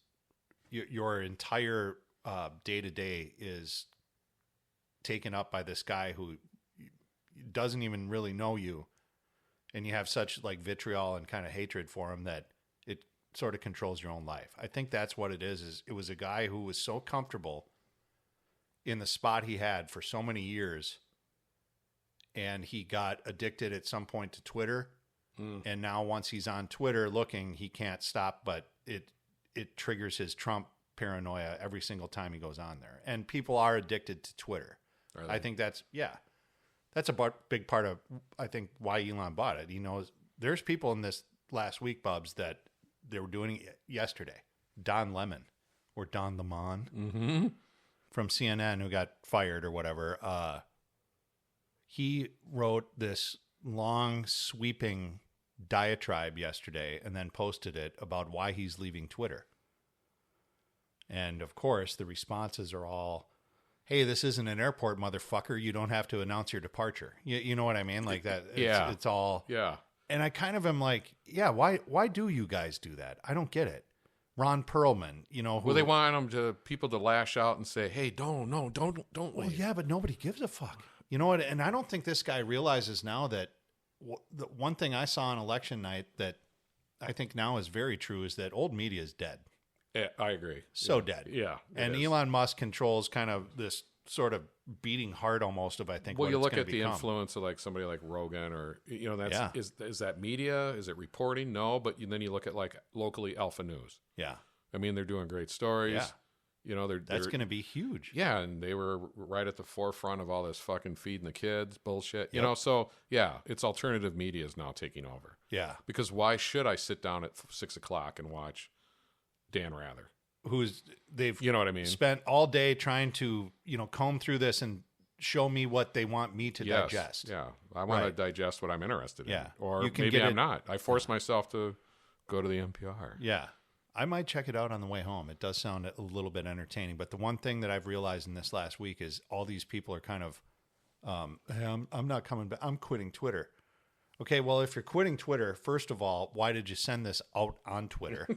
your entire day-to-day is taken up by this guy who doesn't even really know you, and you have such like vitriol and kind of hatred for him that it sort of controls your own life. I think that's what it is it was a guy who was so comfortable in the spot he had for so many years, and he got addicted at some point to Twitter. And now once he's on Twitter looking, he can't stop, but it triggers his Trump paranoia every single time he goes on there. And people are addicted to Twitter. I think that's a big part of, I think, why Elon bought it. He knows there's people in this last week, Bubs, that they were doing it yesterday. Don Lemon or Don Lemon from CNN, who got fired or whatever. He wrote this long, sweeping diatribe yesterday and then posted it about why he's leaving Twitter. And of course, the responses are all, hey, this isn't an airport, motherfucker. You don't have to announce your departure. You know what I mean? Like that. It's all. Yeah. And I kind of am like, yeah, why do you guys do that? I don't get it. Ron Perlman, you know. Well, they want people to lash out and say, hey, don't leave. Well, yeah, but nobody gives a fuck. You know what? And I don't think this guy realizes now that the one thing I saw on election night that I think now is very true is that old media is dead. Yeah, I agree. So dead. Yeah. And Elon Musk controls kind of this sort of beating heart almost of, I think, well, what you it's look gonna at the become. influence of like somebody like Rogan or, you know, that's, is that media? Is it reporting? No. But then you look at like locally Alpha News. Yeah. I mean, they're doing great stories. Yeah. You know, That's going to be huge. Yeah, and they were right at the forefront of all this fucking feeding the kids bullshit. You know, so yeah, it's alternative media is now taking over. Yeah. Because why should I sit down at 6 o'clock and watch Dan Rather? They've You know what I mean? spent all day trying to, comb through this and show me what they want me to digest. Yeah, I want to Right. digest what I'm interested in. Yeah. Or You can maybe get I'm it- not. I force myself to go to the NPR. Yeah. I might check it out on the way home. It does sound a little bit entertaining. But the one thing that I've realized in this last week is all these people are kind of, hey, I'm not coming back. I'm quitting Twitter. Okay, well, if you're quitting Twitter, first of all, why did you send this out on Twitter?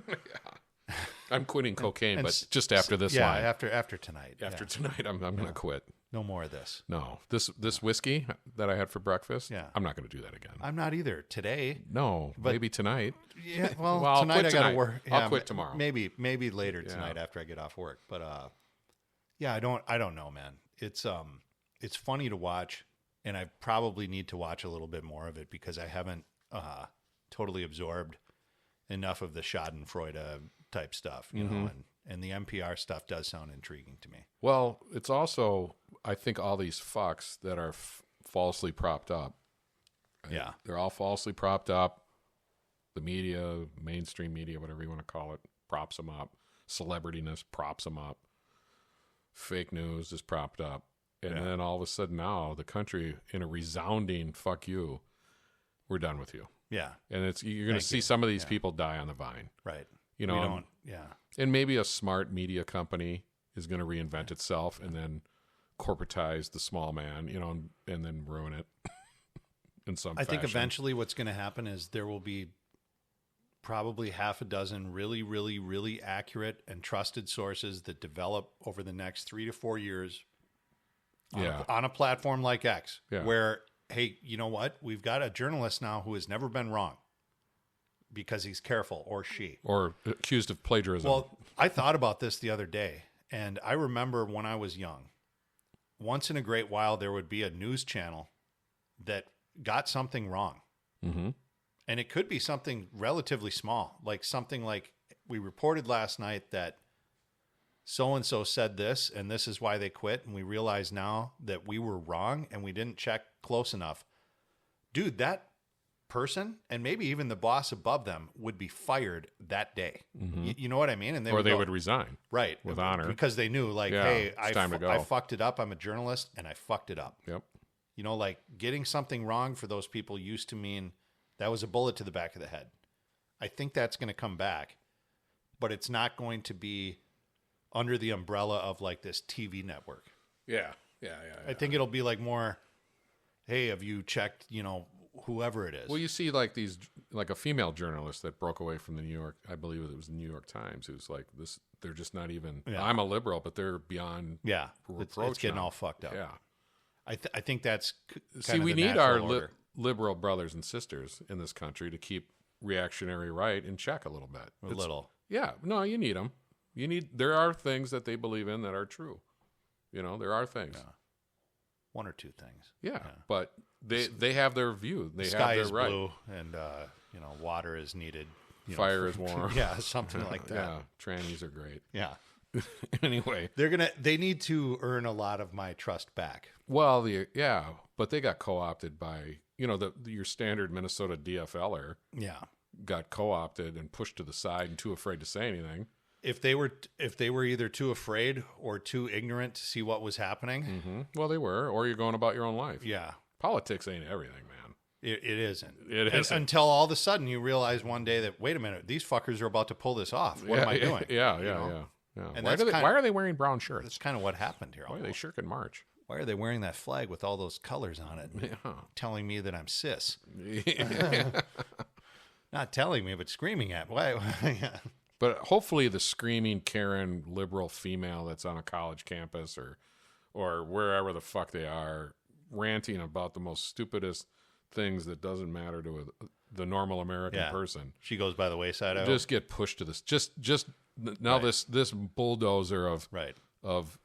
I'm quitting cocaine, and but just after this yeah, line. after tonight. After tonight, I'm going to quit. No more of this. No. This whiskey that I had for breakfast, Yeah. I'm not going to do that again. I'm not either today. No, maybe tonight. Yeah, well, Well, I'll tonight quit I got to tonight. work. I'll Yeah, quit tomorrow. Maybe later tonight after I get off work. But yeah, I don't know, man. It's funny to watch, and I probably need to watch a little bit more of it because I haven't totally absorbed enough of the Schadenfreude type stuff, you know, and the NPR stuff does sound intriguing to me. Well, it's also, I think all these fucks that are falsely propped up. Right? Yeah. They're all falsely propped up. The media, mainstream media, whatever you want to call it, props them up. Celebrityness props them up. Fake news is propped up. And then all of a sudden now the country in a resounding fuck you, we're done with you. Yeah, And you're going to see some of these people die on the vine. right. You We know, don't. Yeah, and maybe a smart media company is going to reinvent itself and then corporatize the small man, you know, and then ruin it in some I think fashion. eventually what's going to happen is there will be probably half a dozen really, really, really accurate and trusted sources that develop over the next 3 to 4 years on a platform like X, where, hey, you know what? We've got a journalist now who has never been wrong because he's careful, or she. Or accused of plagiarism. Well, I thought about this the other day, and I remember when I was young, once in a great while, there would be a news channel that got something wrong. Mm-hmm. And it could be something relatively small, like something like we reported last night that so-and-so said this, and this is why they quit. And we realize now that we were wrong and we didn't check close enough. Dude, that person, and maybe even the boss above them, would be fired that day. You know what I mean? And they would resign. Right. with honor. Because they knew, like, Yeah, hey, it's time to go. I fucked it up. I'm a journalist, and I fucked it up. Yep. You know, like getting something wrong for those people used to mean that was a bullet to the back of the head. I think that's going to come back, but it's not going to be under the umbrella of like this TV network. Yeah. I think it'll be like more, hey, have you checked, whoever it is? Well, you see like these, like a female journalist that broke away from the New York, I believe it was the New York Times, who's like this, they're just not even, I'm a liberal, but they're beyond yeah, reproach it's getting now. all fucked up. Yeah. I think that's See, we need our liberal brothers and sisters in this country to keep reactionary right in check a little bit. A little. Yeah. No, you need them. There are things that they believe in that are true. You know, there are things. Yeah. One or two things. Yeah. But they have their view. They Sky have their is right. blue, and water is needed. Fire is warm. Yeah, something like that. Yeah. Trannies are great. Yeah. Anyway. They need to earn a lot of my trust back. Well, but they got co-opted by, your standard Minnesota DFLer Yeah. got co-opted and pushed to the side and too afraid to say anything. if they were either too afraid or too ignorant to see what was happening. Mm-hmm. Well, they were, or you're going about your own life. Yeah. Politics ain't everything, man. It isn't. It isn't. Until all of a sudden you realize one day that, wait a minute, these fuckers are about to pull this off. What am I doing? Yeah. And why are they wearing brown shirts? That's kind of what happened here. Why they sure can march? Why are they wearing that flag with all those colors on it? Yeah. Telling me that I'm cis. Not telling me, but screaming at me. Why? But hopefully the screaming Karen liberal female that's on a college campus or wherever the fuck they are, ranting about the most stupidest things that doesn't matter to the normal American person. She goes by the wayside. Just get pushed to this. Just now this bulldozer of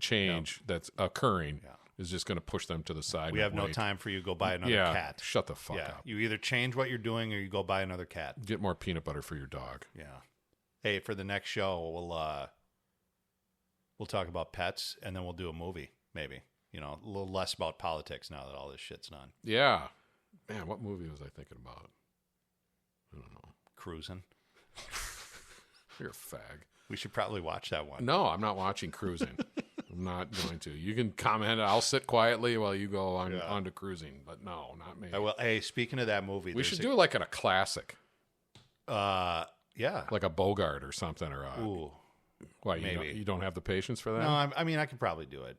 change that's occurring is just going to push them to the side. We have no time for you. Go buy another cat. Shut the fuck up. You either change what you're doing or you go buy another cat. Get more peanut butter for your dog. Yeah. Hey, for the next show, we'll talk about pets and then we'll do a movie, maybe. You know, a little less about politics now that all this shit's done. Yeah. Man, what movie was I thinking about? I don't know. Cruising. You're a fag. We should probably watch that one. No, I'm not watching Cruising. I'm not going to. You can comment. I'll sit quietly while you go on to Cruising. But no, not me. Hey, speaking of that movie. We should do it like in a classic. Yeah. Like a Bogart or something. Ooh. Why, maybe. You don't have the patience for that? No, I mean, I could probably do it.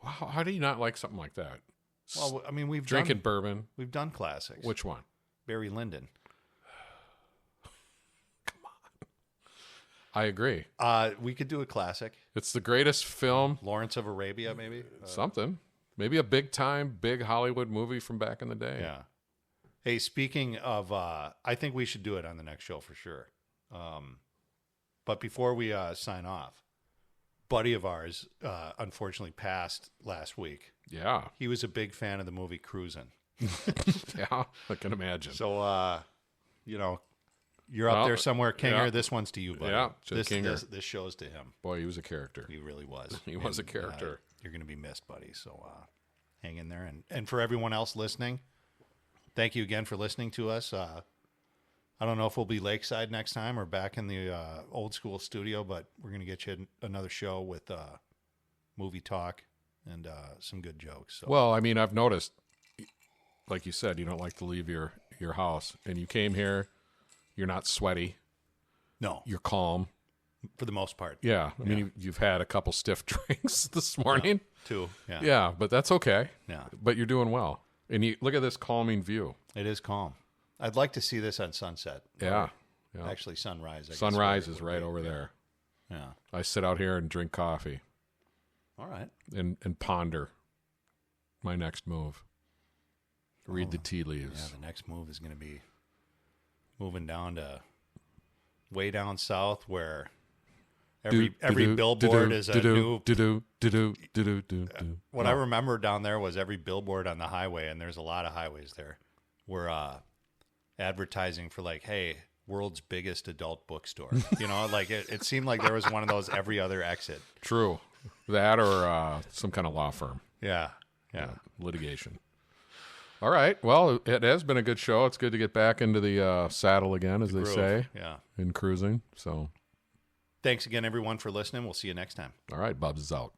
How do you not like something like that? Well, I mean, Drinking bourbon. We've done classics. Which one? Barry Lyndon. Come on. I agree. We could do a classic. It's the greatest film. Lawrence of Arabia, maybe? Something. Maybe a big Hollywood movie from back in the day. Yeah. Hey, speaking of, I think we should do it on the next show for sure. But before we sign off, buddy of ours unfortunately passed last week. Yeah. He was a big fan of the movie Cruising. Yeah, I can imagine. So, you're up there somewhere, Kinger. Yeah. This one's to you, buddy. Yeah, Kinger. This show's to him. Boy, he was a character. He really was. He was a character. You're going to be missed, buddy. So hang in there. And for everyone else listening, thank you again for listening to us. I don't know if we'll be lakeside next time or back in the old school studio, but we're going to get you another show with movie talk and some good jokes. So. Well, I mean, I've noticed, like you said, you don't like to leave your house. And you came here, you're not sweaty. No. You're calm. For the most part. Yeah. I mean, you've had a couple stiff drinks this morning. Two. Yeah. Yeah, but that's okay. Yeah. But you're doing well. And you look at this calming view. It is calm. I'd like to see this on sunset. Yeah. Actually, sunrise. Sunrise is right over there. Yeah. I sit out here and drink coffee. All right. And ponder my next move. Read the tea leaves. Yeah, the next move is going to be moving down to way down south where every billboard is a new... What I remember down there was every billboard on the highway, and there's a lot of highways there, were advertising for like, hey, world's biggest adult bookstore. You know, like it seemed like there was one of those every other exit. True. That or some kind of law firm. Yeah. Litigation. All right. Well, it has been a good show. It's good to get back into the saddle again, as they say. Yeah. In cruising. So thanks again, everyone, for listening. We'll see you next time. All right. Bubs is out.